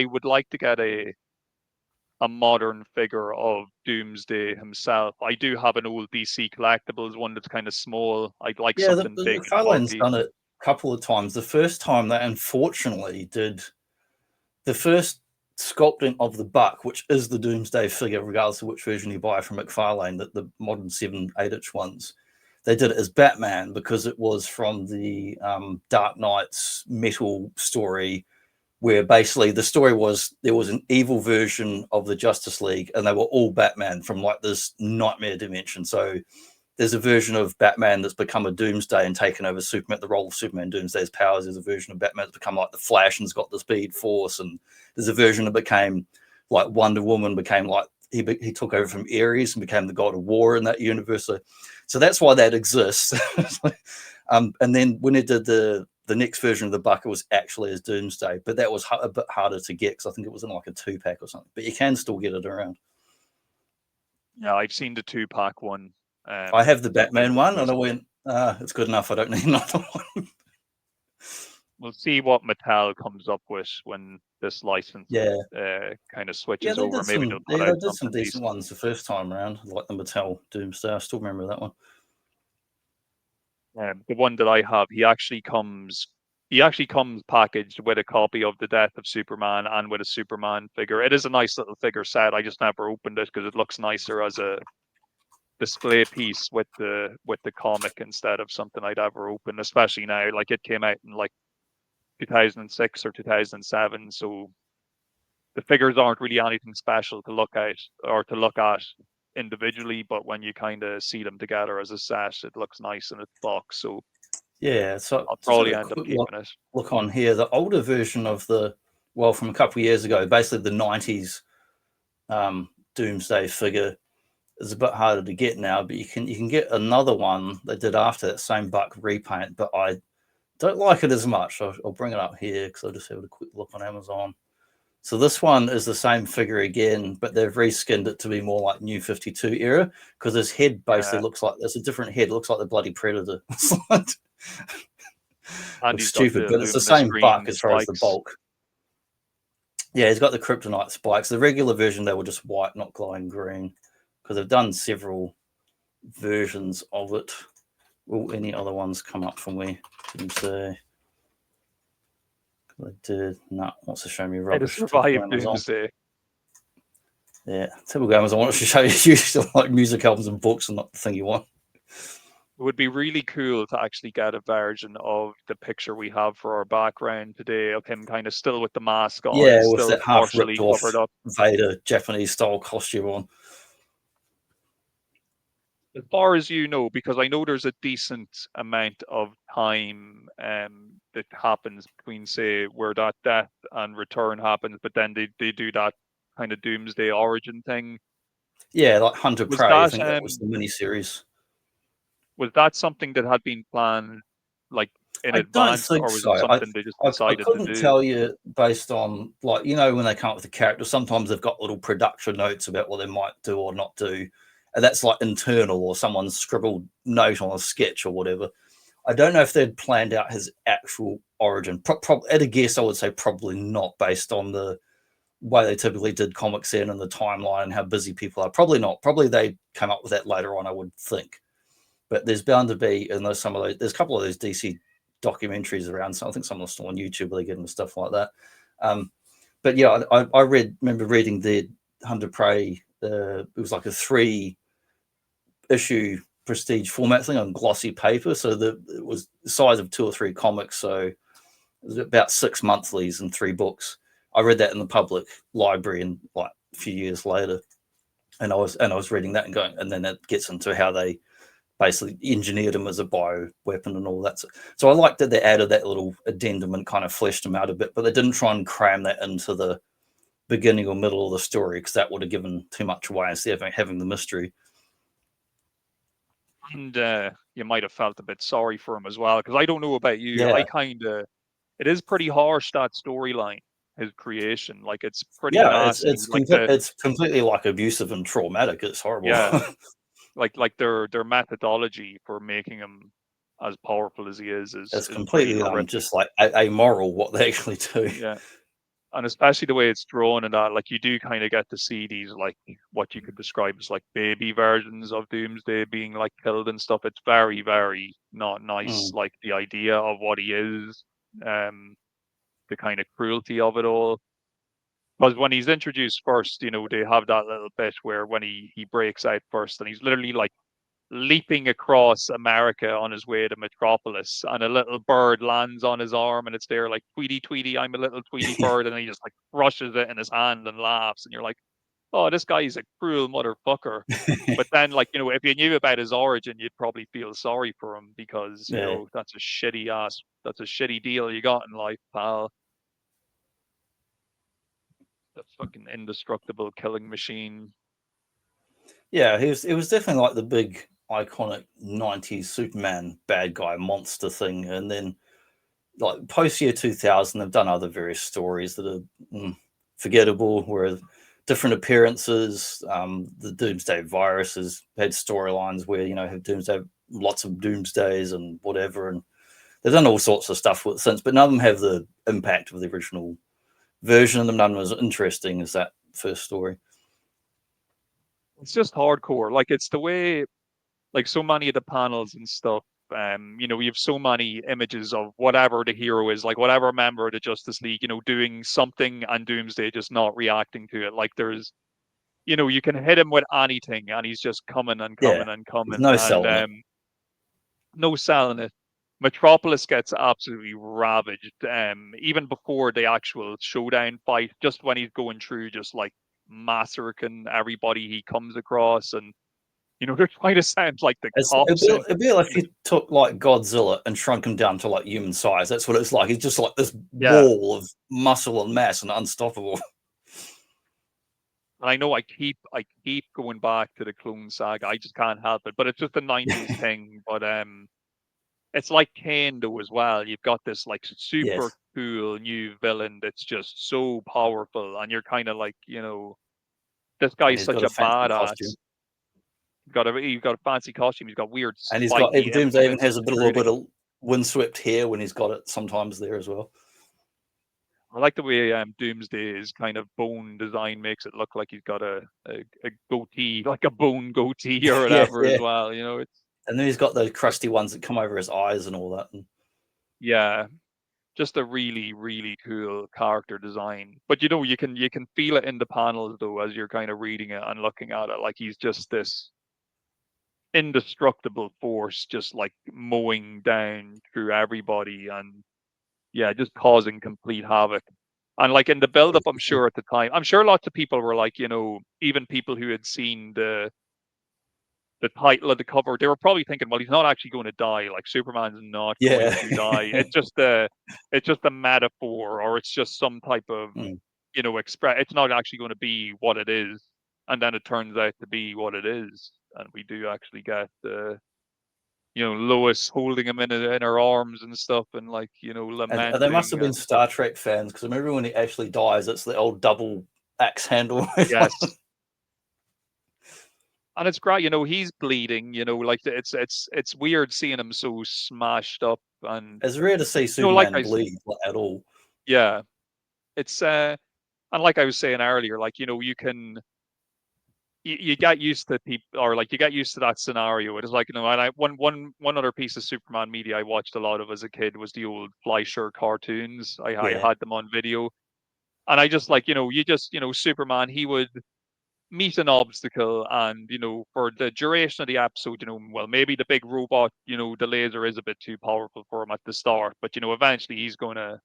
would like to get a modern figure of Doomsday himself. I do have an old DC Collectibles one that's kind of small. I'd like Yeah, something big and McFarlane's bulky. done it a couple of times. The first time they unfortunately did the first sculpting of the Buck, which is the Doomsday figure, regardless of which version you buy from McFarlane, that the modern 7/8" ones, they did it as Batman because it was from the Dark Knight's metal story where basically the story was there was an evil version of the Justice League, and they were all Batman from like this nightmare dimension. So there's a version of Batman that's become a Doomsday and taken over Superman, the role of Superman. Doomsday's powers. There's a version of Batman that's become like the Flash and's got the Speed Force, and there's a version that became like Wonder Woman, became like he took over from Ares and became the god of war in that universe. So that's why that exists. And then when it did the next version of the bucket was actually as Doomsday, but that was a bit harder to get because I think it was in like a 2-pack or something. But you can still get it around. Yeah, I've seen the 2-pack one. I have the Batman one, and I went, it's good enough. I don't need another one. We'll see what Mattel comes up with when this license kind of switches over. Maybe they'll put out did some decent decent ones the first time around, like the Mattel Doomsday. I still remember that one. The one that I have, he actually comes packaged with a copy of The Death of Superman and with a Superman figure. It is a nice little figure set. I just never opened it because it looks nicer as a display piece with the comic instead of something I'd ever open, especially now. Like it came out in like 2006 or 2007, so the figures aren't really anything special to look at individually, but when you kind of see them together as a set, it looks nice in its box. So yeah, so I'll probably end up keeping it. Look on here, the older version of from a couple of years ago, basically the 90s Doomsday figure is a bit harder to get now, but you can get another one they did after that same buck repaint, but I don't like it as much. I'll bring it up here because I'll just have a quick look on Amazon. So this one is the same figure again, but they've reskinned it to be more like New 52 era because his head basically looks like there's a different head. It looks like the bloody Predator. It's stupid, but it's the same buck as far as the bulk. Yeah, he's got the kryptonite spikes. The regular version, they were just white, not glowing green, because they've done several versions of it. Will any other ones come up from me? Didn't say. They did. No, wants to show me rubbish. Doomsday. Yeah, typical Amazon wants to show you like music albums and books and not the thing you want. It would be really cool to actually get a version of the picture we have for our background today of him kind of still with the mask on. Yeah, still with that half ripped off covered up Vader Japanese style costume on. As far as you know, because I know there's a decent amount of time that happens between, say, where that death and return happens, but then they do that kind of Doomsday origin thing. Yeah, like Hunter Prey, I think that was the miniseries. Was that something that had been planned like in advance, or was it something they just decided to do? I couldn't tell you based on, like, you know, when they come up with the character, sometimes they've got little production notes about what they might do or not do. And that's like internal or someone's scribbled note on a sketch or whatever. I don't know if they'd planned out his actual origin. At a guess, I would say probably not, based on the way they typically did comics in and the timeline and how busy people are. Probably not. Probably they came up with that later on, I would think. But there's bound to be, and there's a couple of those DC documentaries around. So I think some of them are still on YouTube where they get into stuff like that. But yeah, I remember reading the Hunter Prey. It was like a 3-issue prestige format thing on glossy paper. So it was the size of 2 or 3 comics. So it was about 6 monthlies and 3 books. I read that in the public library and like a few years later. And I was reading that and going, and then it gets into how they basically engineered him as a bio weapon and all that. So I liked that they added that little addendum and kind of fleshed him out a bit, but they didn't try and cram that into the beginning or middle of the story because that would have given too much away instead of having the mystery. And you might have felt a bit sorry for him as well, because I don't know about you. Yeah. It is pretty harsh, that storyline, his creation. Like, it's pretty nasty. Like it's completely like abusive and traumatic. It's horrible. Yeah. like their methodology for making him as powerful as he is completely just like amoral what they actually do. Yeah. And especially the way it's drawn and that, like, you do kind of get to see these, like, what you could describe as like baby versions of Doomsday being like killed and stuff. It's very, very not nice. Like the idea of what he is, the kind of cruelty of it all. Because when he's introduced first, you know, they have that little bit where when he breaks out first and he's literally like leaping across America on his way to Metropolis, and a little bird lands on his arm, and it's there like, Tweety, Tweety, I'm a little Tweety bird, and he just like crushes it in his hand and laughs, and you're like, oh, this guy is a cruel motherfucker. But then, like, if you knew about his origin, you'd probably feel sorry for him, because that's a shitty deal you got in life, pal. That fucking indestructible killing machine. Yeah, it was definitely like the big iconic 90s Superman bad guy monster thing. And then like post year 2000, they've done other various stories that are forgettable, where different appearances. The Doomsday Virus has had storylines where, have Doomsday, lots of Doomsdays and whatever. And they've done all sorts of stuff with since, but none of them have the impact of the original version of them. None of them as interesting as that first story. It's just hardcore. Like, it's the way, like, so many of the panels and stuff, you have so many images of whatever the hero is, like whatever member of the Justice League, doing something, and Doomsday just not reacting to it. Like, there's, you can hit him with anything, and he's just coming and coming and coming. No selling it. No selling it. Metropolis gets absolutely ravaged, even before the actual showdown fight, just when he's going through, just like massacring everybody he comes across. And they're trying to sound like the cops. It'd be like if you took like Godzilla and shrunk him down to like human size. That's what it's like. He's just like this wall of muscle and mass and unstoppable. And I know I keep going back to the Clone Saga. I just can't help it. But it's just a 90s thing. But it's like Kane though as well. You've got this like super cool new villain that's just so powerful, and you're kind of like, this guy's such a badass. He's got a fancy costume. He's got weird. And he's got Doomsday even has a little bit of windswept hair when he's got it sometimes there as well. I like the way Doomsday's kind of bone design makes it look like he's got a goatee, like a bone goatee or whatever as well. It's. And then he's got those crusty ones that come over his eyes and all that. Yeah, just a really, really cool character design. But you can feel it in the panels though, as you're kind of reading it and looking at it. Like, he's just this indestructible force, just like mowing down through everybody, and just causing complete havoc. And like in the build-up, I'm sure at the time, lots of people were like, even people who had seen the title of the cover, they were probably thinking, well, he's not actually going to die. Like, Superman's not going to die. It's just a metaphor, or it's just some type of it's not actually going to be what it is. And then it turns out to be what it is, and we do actually get Lois holding him in her arms and stuff, and like, lamenting. And they must have been Star Trek fans, because I remember when he actually dies, it's the old double axe handle. Yes. And it's great, he's bleeding, like it's weird seeing him so smashed up. And it's rare to see Superman bleed at all. Yeah. It's and like I was saying earlier, like, you get used to people, or like you get used to that scenario. It is like, and one other piece of Superman media I watched a lot of as a kid was the old Fleischer cartoons. I had them on video, and I just like, Superman, he would meet an obstacle, and for the duration of the episode, well, maybe the big robot, the laser is a bit too powerful for him at the start, but eventually he's gonna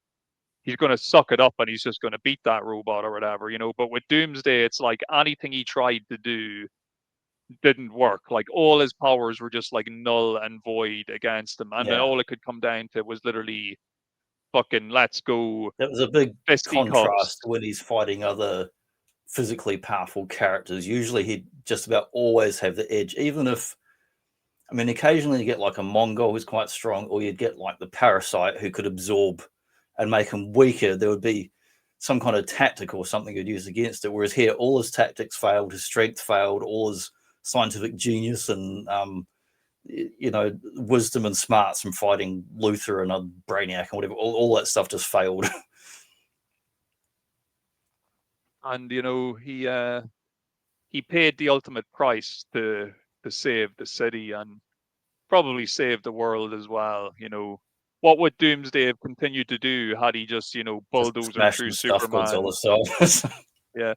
suck it up, and he's just gonna beat that robot or whatever. But with Doomsday, it's like anything he tried to do didn't work. Like, all his powers were just like null and void against him, and then all it could come down to was literally fucking let's go. That was a big contrast when he's fighting other physically powerful characters. Usually he'd just about always have the edge, even if, I mean, occasionally you get like a Mongol who's quite strong, or you'd get like the Parasite who could absorb and make him weaker. There would be some kind of tactic or something you'd use against it, whereas here all his tactics failed, his strength failed, all his scientific genius and wisdom and smarts from fighting Luthor and a Brainiac and whatever, all that stuff just failed. And he paid the ultimate price to save the city, and probably save the world as well. What would Doomsday have continued to do had he just bulldozed through Superman? Yeah.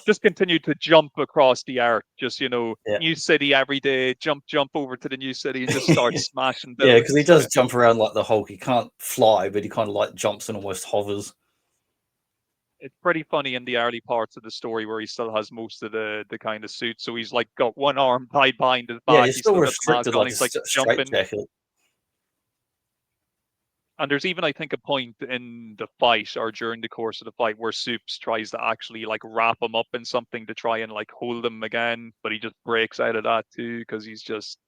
Just continue to jump across the arc. Just, Yeah. new city every day, jump over to the new city and just start smashing Yeah, buildings. because he does jump around like the Hulk. He can't fly, but he kind of like jumps and almost hovers. It's pretty funny in the early parts of the story where he still has most of the kind of suit. So he's like got one arm tied behind his Yeah, back. he's He's still still got the mask restricted on. like He's a like straight jumping. jacket. And there's even, I think, a point in the fight or during the course of the fight where Soups tries to actually like wrap him up in something to try and like hold him again, but he just breaks out of that too because he's just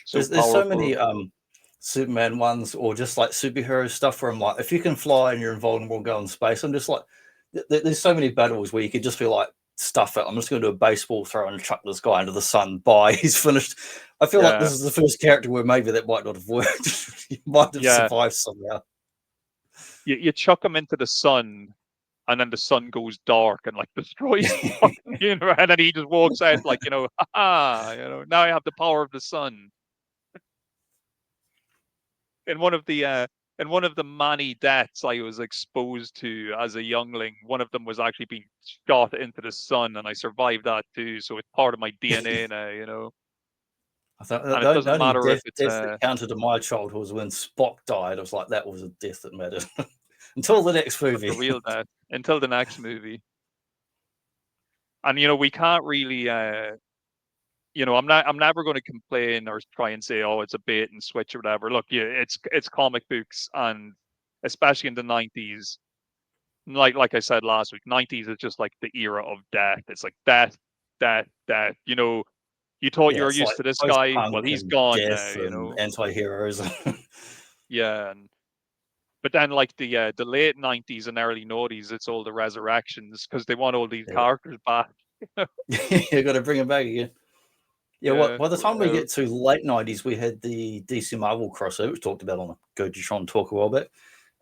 so There's so powerful. many Superman ones or just like superhero stuff where I'm like, if you can fly and you're invulnerable and go in space, I'm just like, there's so many battles where you could just be like, stuff it. I'm just going to do a baseball throw and chuck this guy into the sun. Bye. He's finished. I feel like this is the first character where maybe that might not have worked. You might have survived somehow. You chuck him into the sun, and then the sun goes dark and like destroys the universe, and then he just walks out like, haha, now I have the power of the sun. In one of the many deaths I was exposed to as a youngling, one of them was actually being shot into the sun, and I survived that too. So it's part of my DNA now. I thought And the it doesn't only matter if death it's that counted in my childhood was when Spock died. I was like, that was a death that mattered. Until the next movie. the real death until the next movie. And we can't really I'm never going to complain or try and say, oh, it's a bait and switch or whatever. Look, yeah, it's comic books, and especially in the 90s, like I said last week, 90s is just like the era of death. It's like death. You thought you Yeah, were it's used like to this guy. Well, post-punk he's and gone death now. and anti-heroes. Yeah, but then like the late 90s and early noughties, it's all the resurrections because they want all these characters back. You got to bring them back again. Yeah, by the time we get to late 90s, we had the DC Marvel crossover, which talked about on the Gojitron talk a while back,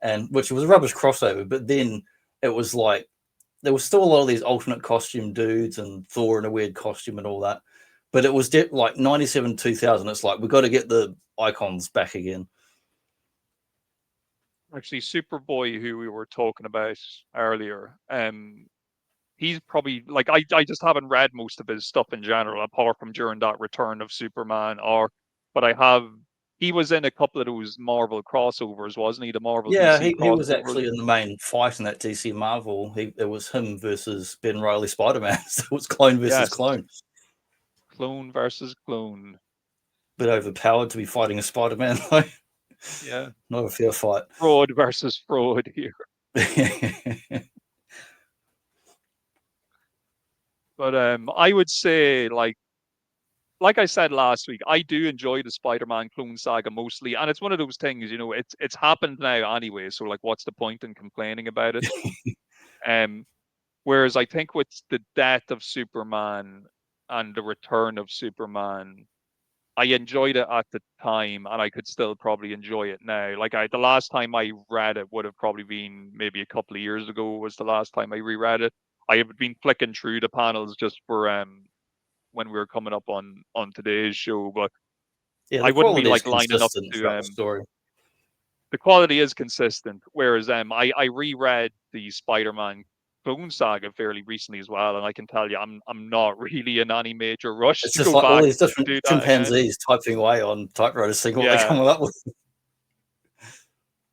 and which was a rubbish crossover. But then it was like there was still a lot of these alternate costume dudes and Thor in a weird costume and all that. But it was like 97, 2000. It's like we've got to get the icons back again. Actually, Superboy, who we were talking about earlier, he's probably like I just haven't read most of his stuff in general, apart from during that Return of Superman arc. But he was in a couple of those Marvel crossovers, wasn't he? The Marvel DC He was crossovers. actually in the main fight in that DC Marvel. It was him versus Ben Reilly Spider-Man. So it was clone versus clone. Clone versus clone. Bit overpowered to be fighting a Spider-Man, though. Yeah. Not a fair fight. Fraud versus fraud here. But I would say, like I said last week, I do enjoy the Spider-Man Clone Saga mostly, and it's one of those things, it's happened now anyway. So like, what's the point in complaining about it? Whereas I think with the death of Superman and the return of Superman, I enjoyed it at the time, and I could still probably enjoy it now. Like the last time I read it would have probably been maybe a couple of years ago. Was the last time I reread it. I have been flicking through the panels just for when we were coming up on today's show, but yeah, I wouldn't be like lining up to the story. The quality is consistent. Whereas I reread the Spider-Man Clone Saga fairly recently as well, and I can tell you I'm not really in any major rush It's to just go like back all these different do that chimpanzees typing away on typewriters, seeing what they're coming up with.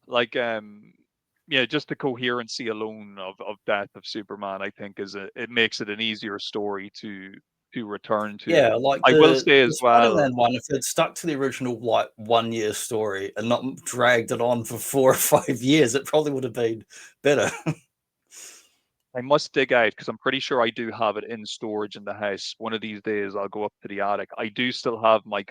Like just the coherency alone of Death of Superman, I think it makes it an easier story to return to. Yeah, like I will say as well, Spider-Man one, if it stuck to the original like 1 year story and not dragged it on for 4 or 5 years, it probably would have been better. I must dig out because I'm pretty sure I do have it in storage in the house. One of these days I'll go up to the attic. I do still have my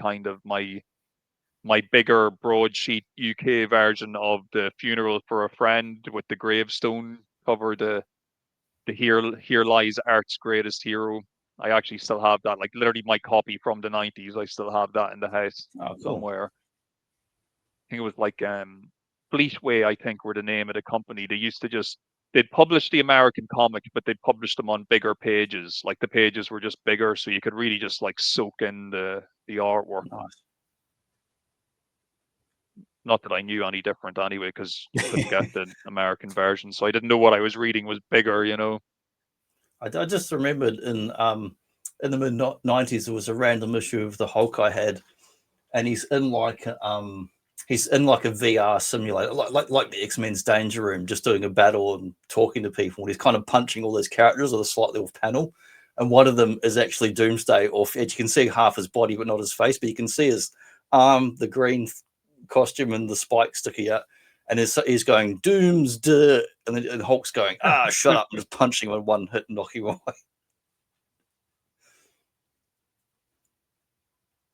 bigger broadsheet UK version of the Funeral for a Friend with the gravestone cover, the Here Lies Art's Greatest Hero. I actually still have that, like literally my copy from the 90s. I still have that in the house somewhere. I think it was like Fleetway, I think, were the name of the company. They'd publish the American comics, but they'd publish them on bigger pages. Like the pages were just bigger, so you could really just like soak in the artwork. Nice. Not that I knew any different anyway, because I couldn't get the American version, so I didn't know what I was reading was bigger. I just remembered in the mid '90s there was a random issue of the Hulk I had, and he's in like a VR simulator, like the X-Men's Danger Room, just doing a battle and talking to people. And he's kind of punching all those characters on a slightly off panel, and one of them is actually Doomsday off edge. You can see half his body, but not his face. But you can see his arm, the green costume, and the spike sticking out. And he's going Doomsday, and Hulk's going shut up, and just punching him in one hit and knocking him away.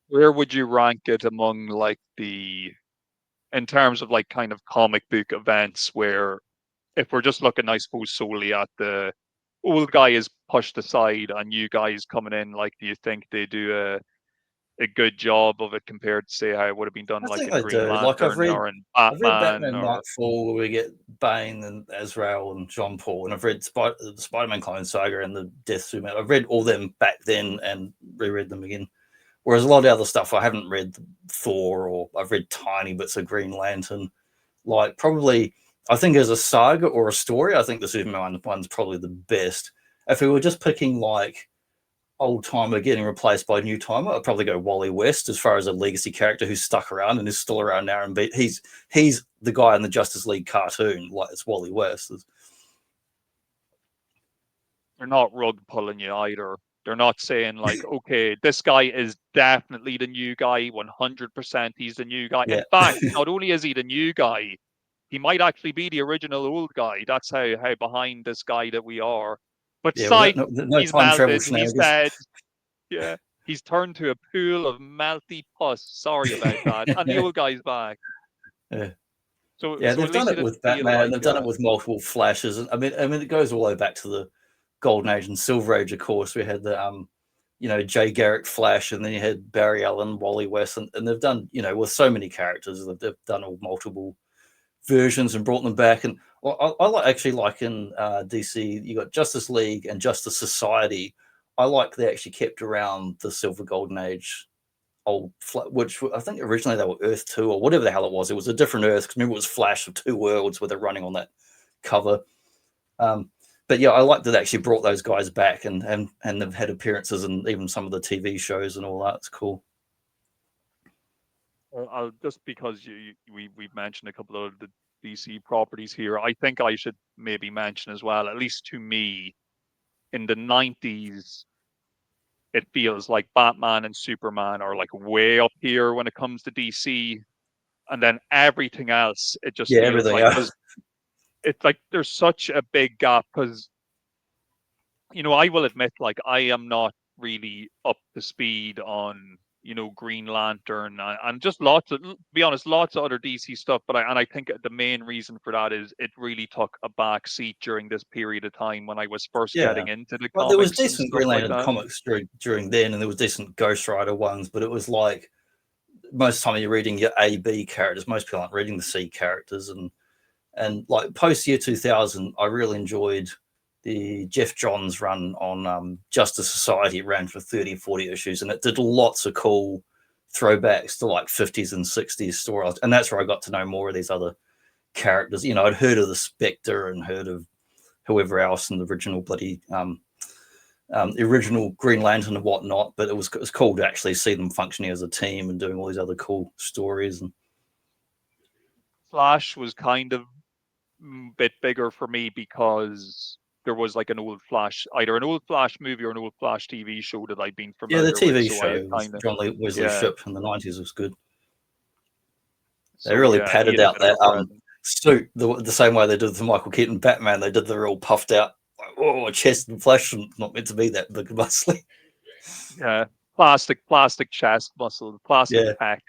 Where would you rank it among like in terms of like kind of comic book events where, if we're just looking, I suppose, solely at the old guy is pushed aside and you guys coming in, like, do you think they do a good job of it compared to, say, how it would have been done I like think in I Green do. Like Lantern or in I've read Batman Batman or Nightfall, where we get Bane and Azrael and John Paul, and I've read the Spider-Man Clone Saga and the Death Superman. I've read all them back then and reread them again. Whereas a lot of the other stuff I haven't read, Thor, or I've read tiny bits of Green Lantern. Like, probably, I think as a saga or a story, I think the Superman one's probably the best. If we were just picking like old timer getting replaced by new timer, I'd probably go Wally West as far as a legacy character who's stuck around and is still around now. And he's the guy in the Justice League cartoon, like it's Wally West. they're not rug pulling you either. They're not saying like, okay, this guy is definitely the new guy, 100% he's the new guy. Yeah. In fact, not only is he the new guy, he might actually be the original old guy. That's how behind this guy that we are. But Yeah, psych, no he's time travel melted, he's shenanigans. dead. Yeah, he's turned to a pool of melty pus. Sorry about that. And the old guy's back. Yeah. So Yeah, so they've at done least you it didn't with feel Batman. like They've done it with multiple flashes, and I mean, it goes all the way back to the Golden Age and Silver Age. Of course, we had the Jay Garrick Flash, and then you had Barry Allen, Wally West, and they've done with so many characters. They've done all multiple versions and brought them back. And I actually like in DC, you got Justice League and Justice Society. I like they actually kept around the Silver Golden Age which I think originally they were Earth 2 or whatever the hell it was. It was a different Earth, because remember it was Flash of Two Worlds where they're running on that cover. But yeah, I like that they actually brought those guys back and they've had appearances in even some of the TV shows and all that. It's cool. I'll just, because we've mentioned a couple of the DC properties here, I think I should maybe mention as well, at least to me, in the 90s, it feels like Batman and Superman are like way up here when it comes to DC, and then everything else, it just feels everything like else. it's like there's such a big gap. Because I will admit, like, I am not really up to speed on Green Lantern and just to be honest, lots of other DC stuff. But I think the main reason for that is it really took a back seat during this period of time when I was first getting into the Well, there was comics and decent stuff Green like Lantern that. comics during then, and there was decent Ghost Rider ones, but it was like most of the time you're reading your A, B characters. Most people aren't reading the C characters. And like post year 2000, I really enjoyed the Jeff Johns run on Justice Society. It ran for 30, 40 issues, and it did lots of cool throwbacks to like 50s and 60s stories. And that's where I got to know more of these other characters. I'd heard of the Spectre and heard of whoever else in the original original Green Lantern and whatnot, but it was cool to actually see them functioning as a team and doing all these other cool stories. And Flash was kind of a bit bigger for me because there was like either an old Flash movie or an old Flash TV show that I'd been yeah, the familiar with. TV So show was John Wesley's Ship in the 90s was good. They really he padded had a out bit of that a presence. suit the same way they did the Michael Keaton Batman. They did the real puffed out, chest and flesh, and not meant to be that big and muscly. Yeah, plastic chest muscle, plastic pec.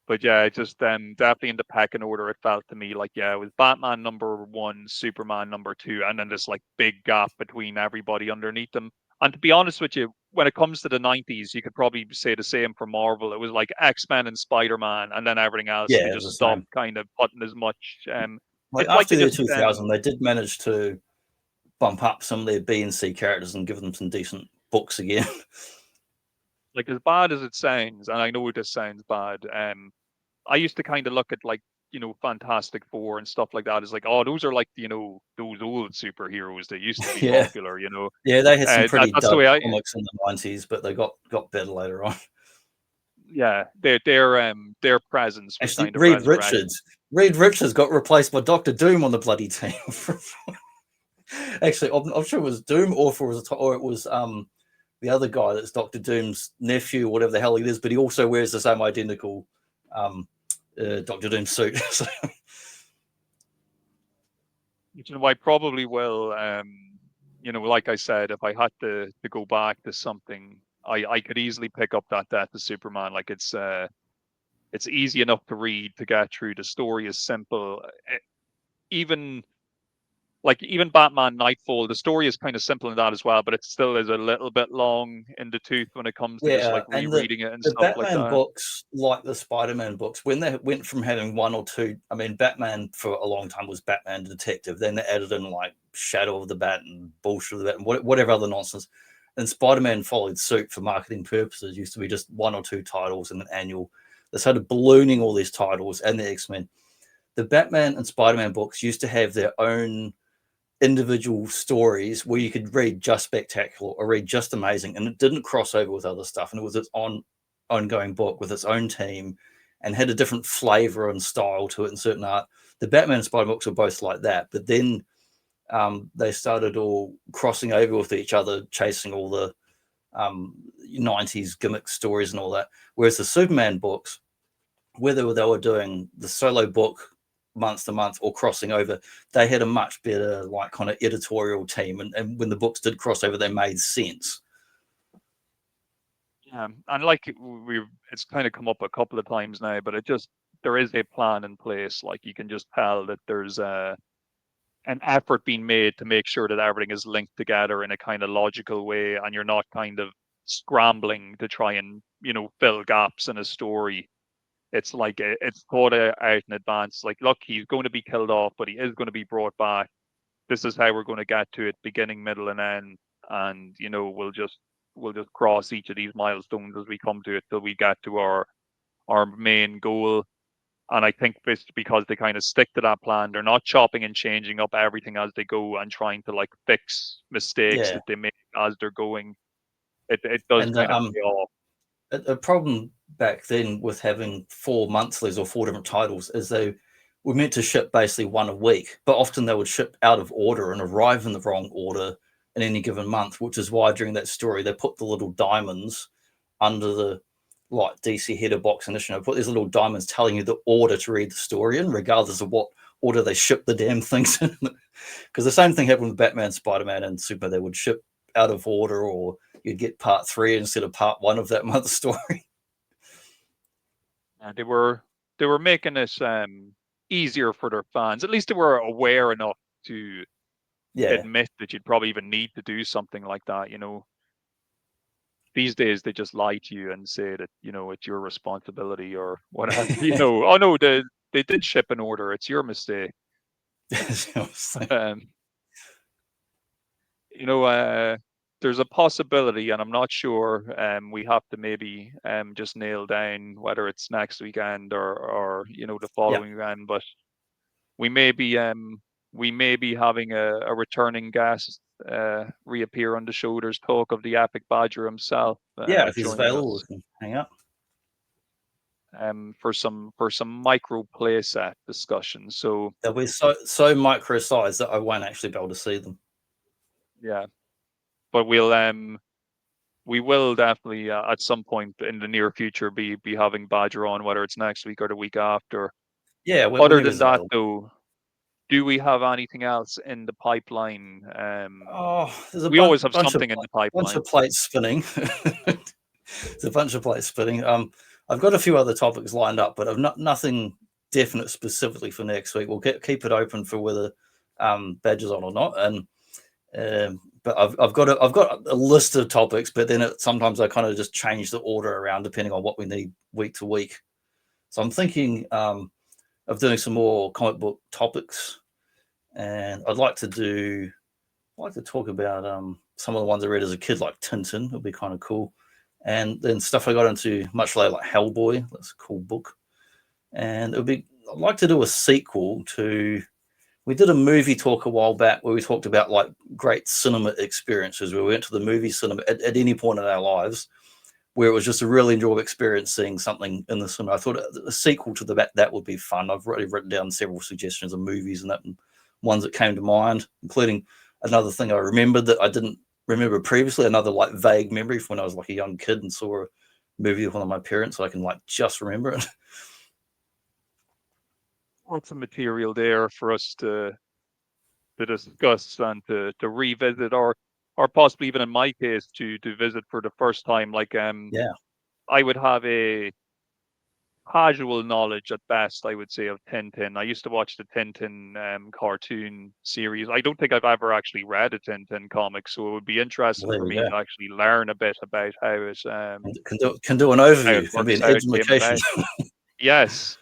But yeah, it just definitely in the pecking order, it felt to me like, it was Batman number 1, Superman number 2, and then this like big gap between everybody underneath them. And to be honest with you, when it comes to the 90s, you could probably say the same for Marvel. It was like X-Men and Spider-Man, and then everything else, they just stopped kind of putting as much. Like after the 2000, they did manage to bump up some of their B and C characters and give them some decent books again. Like, as bad as it sounds, and I know this sounds bad, I used to kind of look at like Fantastic Four and stuff like that is like, oh, those are like, those old superheroes that used to be Yeah. popular, Yeah, they had some pretty that's the dud way comics in the 90s, but they got better later on. yeah, their presence was Actually, kind of resurrected. Reed Richards got replaced by Doctor Doom on the bloody team. Actually, I'm sure it was Doom, or it was the other guy that's Doctor Doom's nephew, whatever the hell he is, but he also wears the same identical Doctor Doom suit. So. I probably will. Like I said, if I had to go back to something, I could easily pick up that Death of Superman. Like it's easy enough to read, to get through. The story is simple. Even Batman Nightfall, the story is kind of simple in that as well, but it still is a little bit long in the tooth when it comes to just like rereading it and the stuff like Batman that. books, like the Spider-Man books, when they went from having one or two, I mean, Batman for a long time was Batman Detective. Then they added in like Shadow of the Bat and Bullshit of the Bat and whatever other nonsense. And Spider-Man followed suit for marketing purposes. Used to be just one or two titles in an annual. They started ballooning all these titles and the X-Men. The Batman and Spider-Man books used to have their own individual stories where you could read just spectacular or read just amazing, and it didn't cross over with other stuff, and it was its ongoing book with its own team and had a different flavor and style to it and certain art. The Batman and Spider books were both like that, but then they started all crossing over with each other, chasing all the 90s gimmick stories and all that, whereas the Superman books, whether they were doing the solo book month to month or crossing over, they had a much better like kind of editorial team, and when the books did cross over, they made sense. Yeah, and like it's kind of come up a couple of times now, but there is a plan in place. Like you can just tell that there's an effort being made to make sure that everything is linked together in a kind of logical way, and you're not kind of scrambling to try and fill gaps in a story. It's like it's thought out in advance. Like, look, he's going to be killed off, but he is going to be brought back. This is how we're going to get to it, beginning, middle, and end. And we'll just cross each of these milestones as we come to it till we get to our main goal. And I think it's because they kind of stick to that plan. They're not chopping and changing up everything as they go and trying to like fix mistakes that they make as they're going. It does kind of pay off. A problem back then with having 4 monthlies or 4 different titles is they were meant to ship basically one a week, but often they would ship out of order and arrive in the wrong order in any given month, which is why during that story they put the little diamonds under the like DC header box initiative, put these little diamonds telling you the order to read the story in, regardless of what order they ship the damn things in. Because the same thing happened with Batman, Spider-Man, and Superman. They would ship out of order, or you'd get part 3 instead of part 1 of that month's story. And they were making it easier for their fans. At least they were aware enough to admit that you'd probably even need to do something like that. These days they just lie to you and say that it's your responsibility or whatever. Oh no, they did ship an order. It's your mistake. There's a possibility, and I'm not sure. We have to maybe just nail down whether it's next weekend or the following weekend. But we may be having a returning guest reappear on the show. There's talk of the Epic Badger himself. If he's available, we can hang up. For some micro playset discussions. So they'll be so micro sized that I won't actually be able to see them. Yeah. But we will definitely at some point in the near future be having Badger on, whether it's next week or the week after. Yeah. Other than that, though, do we have anything else in the pipeline? We always have something in the pipeline. Bunch of plates spinning. There's a bunch of plates spinning. I've got a few other topics lined up, but I've nothing definite specifically for next week. We'll keep it open for whether Badger's on or not, and. But I've got a list of topics, but then sometimes I kind of just change the order around depending on what we need week to week. So I'm thinking of doing some more comic book topics, and I'd like to talk about some of the ones I read as a kid, like Tintin. It'll be kind of cool, and then stuff I got into much later, like Hellboy. That's a cool book, and it'll be like to do a sequel to. We did a movie talk a while back where we talked about like great cinema experiences. Where we went to the movie cinema at any point in our lives, where it was just a really enjoyable experience seeing something in the cinema. I thought a sequel to that would be fun. I've already written down several suggestions of movies and that, and ones that came to mind, including another thing I remembered that I didn't remember previously. Another like vague memory from when I was like a young kid and saw a movie with one of my parents, so I can like just remember it. Lots of material there for us to discuss and to revisit, or possibly even in my case to visit for the first time. Like Yeah, I would have a casual knowledge at best, I would say, of Tintin. I used to watch the Tintin cartoon series. I don't think I've ever actually read a Tintin comic, so it would be interesting well, for there you me go. to actually learn a bit about how it Can do an how it overview. Can be works, an how it came education. about. Yes,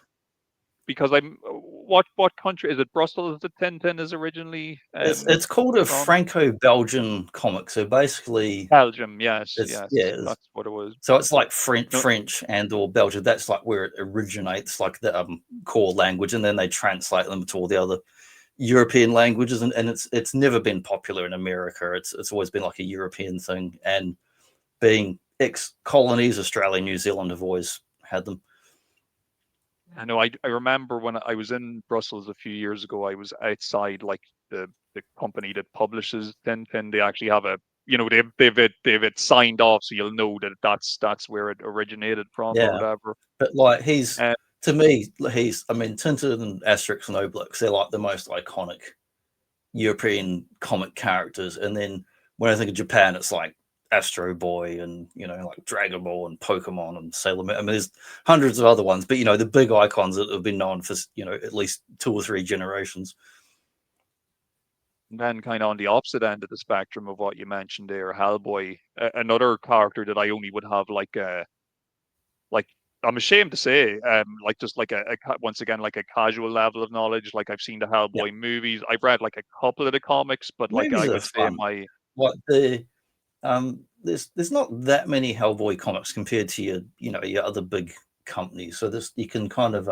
because what country is it? Brussels that Tintin is originally It's called a from? Franco-Belgian comic. So basically, Belgium. Yes, it's yes, yeah. that's what it was. So it's like French, No, French and or Belgian. That's like where it originates, like the core language, and then they translate them to all the other European languages. And it's never been popular in America. It's always been like a European thing. And being ex-colonies, Australia, New Zealand have always had them. I know. I remember when I was in Brussels a few years ago. I was outside like the company that publishes Tintin. They actually have a they've it signed off, so you'll know that that's where it originated from or Yeah, whatever. but like Uh, to me, I mean, Tintin and Asterix and Obelix, they're like the most iconic European comic characters. And then when I think of Japan, it's like Astro Boy and like Dragon Ball and Pokemon and Sailor Moon. I mean, there's hundreds of other ones, but the big icons that have been known for at least 2 or 3 generations. and then kind of on the opposite end of the spectrum of what you mentioned there, Hellboy, another character that I only would have like I'm ashamed to say, like just like once again like a casual level of knowledge. Like I've seen the Yeah, Hellboy movies, I've read like a couple of the comics, but like movies I are would say fun. my Like there's not that many Hellboy comics compared to your other big companies. So this you can kind of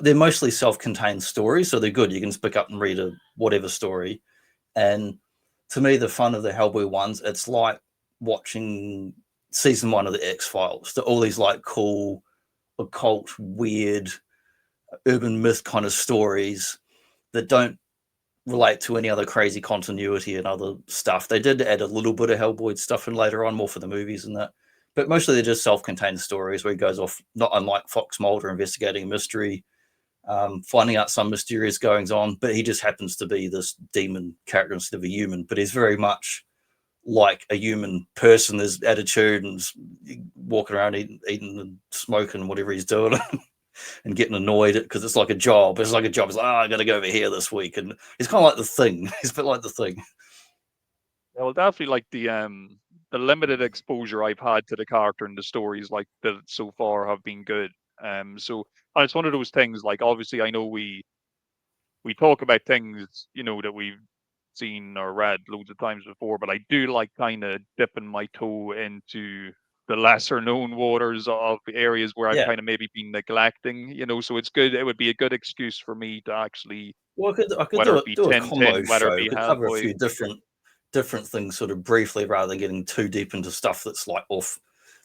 they're mostly self-contained stories, so they're good. You can just pick up and read a whatever story. And to me, the fun of the Hellboy ones, it's like watching season 1 of the X-Files. All these like cool, occult, weird, urban myth kind of stories that don't relate to any other crazy continuity and other stuff. They did add a little bit of Hellboy stuff in later on, more for the movies and that. But mostly they're just self-contained stories where he goes off, not unlike Fox Mulder, investigating a mystery, finding out some mysterious goings on, but he just happens to be this demon character instead of a human. But he's very much like a human person. His attitude and walking around eating and smoking, whatever he's doing, and getting annoyed because it's like a job. It's like a job. It's like, I got to go over here this week, and he's kind of like the Thing. He's a bit like the Thing. well, definitely like the limited exposure I've had to the character and the stories like that so far have been good. So and it's one of those things. Like obviously, I know we talk about things that we've seen or read loads of times before, but I do like kind of dipping my toe into the lesser known waters of areas where I've Yeah. kind of maybe been neglecting. So it's good. It would be a good excuse for me to actually, Well, I could whether do it a be do a combo Tintin, whether it show. be We could cover a Hellboy. few different things sort of briefly rather than getting too deep into stuff that's like off,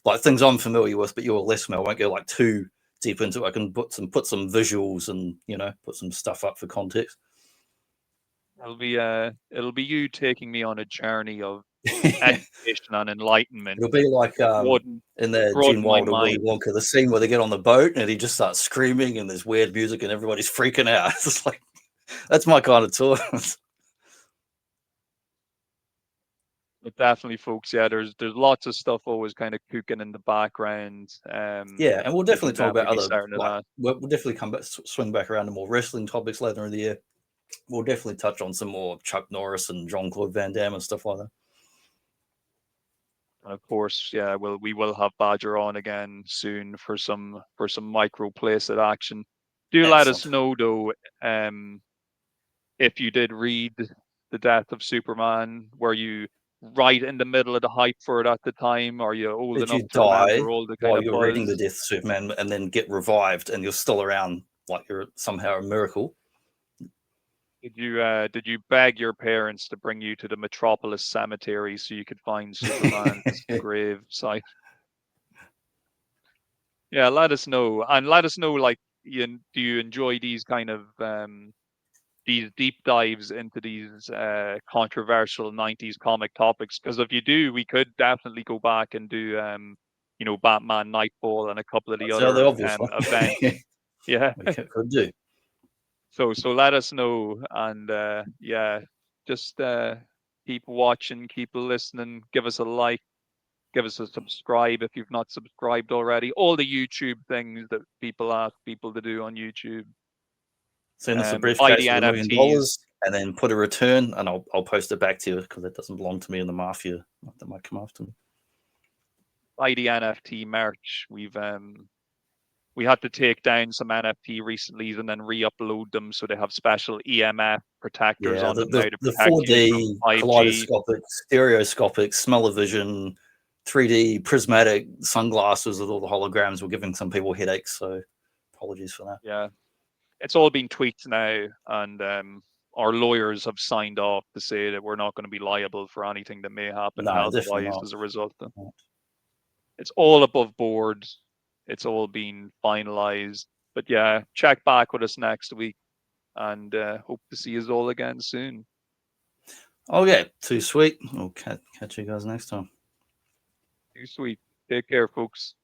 like things I'm familiar with, but you're less familiar. I won't go like too deep into it. I can put some visuals and put some stuff up for context. It'll be you taking me on a journey of It'll education and enlightenment be like to broaden in the Gene broaden my Wilder Willy mind. Wonka, the scene where they get on the boat and he just starts screaming and there's weird music and everybody's freaking out. It's just like that's my kind of tour. But definitely, folks, yeah, there's lots of stuff always kind of cooking in the background. Yeah, and we'll We definitely can talk about definitely be other starting to like that. we'll definitely come back, swing back around to more wrestling topics later in the year. We'll definitely touch on some more Chuck Norris and Jean Claude Van Damme and stuff like that. And of course, yeah, we will have Badger on again soon for some micro playset action. Do let us Excellent. know though, if you did read The Death of Superman. Were you right in the middle of the hype for it at the time? Are you old Did enough you to remember die all the kind while of you're reading The buzz? Death of Superman and then get revived and you're still around like you're somehow a miracle. Did you beg your parents to bring you to the Metropolis Cemetery so you could find Superman's grave site? Yeah, let us know, and let us know, like, do you enjoy these kind of these deep dives into these controversial 90s comic topics? Because if you do, we could definitely go back and do you know, Batman Nightfall and a couple of the That's the other obvious one. events. Yeah. We could do. So let us know, and yeah, just keep watching, keep listening, give us a like, give us a subscribe if you've not subscribed already. All the YouTube things that people ask people to do on YouTube. Send us a Buy briefcase the with $1 million NFTs. and then put a return, and I'll post it back to you because it doesn't belong to me and the mafia. That might come after me. Buy the NFT merch. We had to take down some NFT recently and then re-upload them so they have special EMF protectors on them now to the protect you 4D, from 5G. kaleidoscopic, stereoscopic, smell-o-vision, 3D prismatic sunglasses with all the holograms were giving some people headaches, so apologies for that. Yeah, it's all been tweaked now, and our lawyers have signed off to say that we're not going to be liable for anything that may happen No, definitely health-wise not. as a result of it. It's all above board. It's all been finalized. But yeah, check back with us next week, and hope to see us all again soon. Okay, too sweet. We'll catch you guys next time. Too sweet. Take care, folks.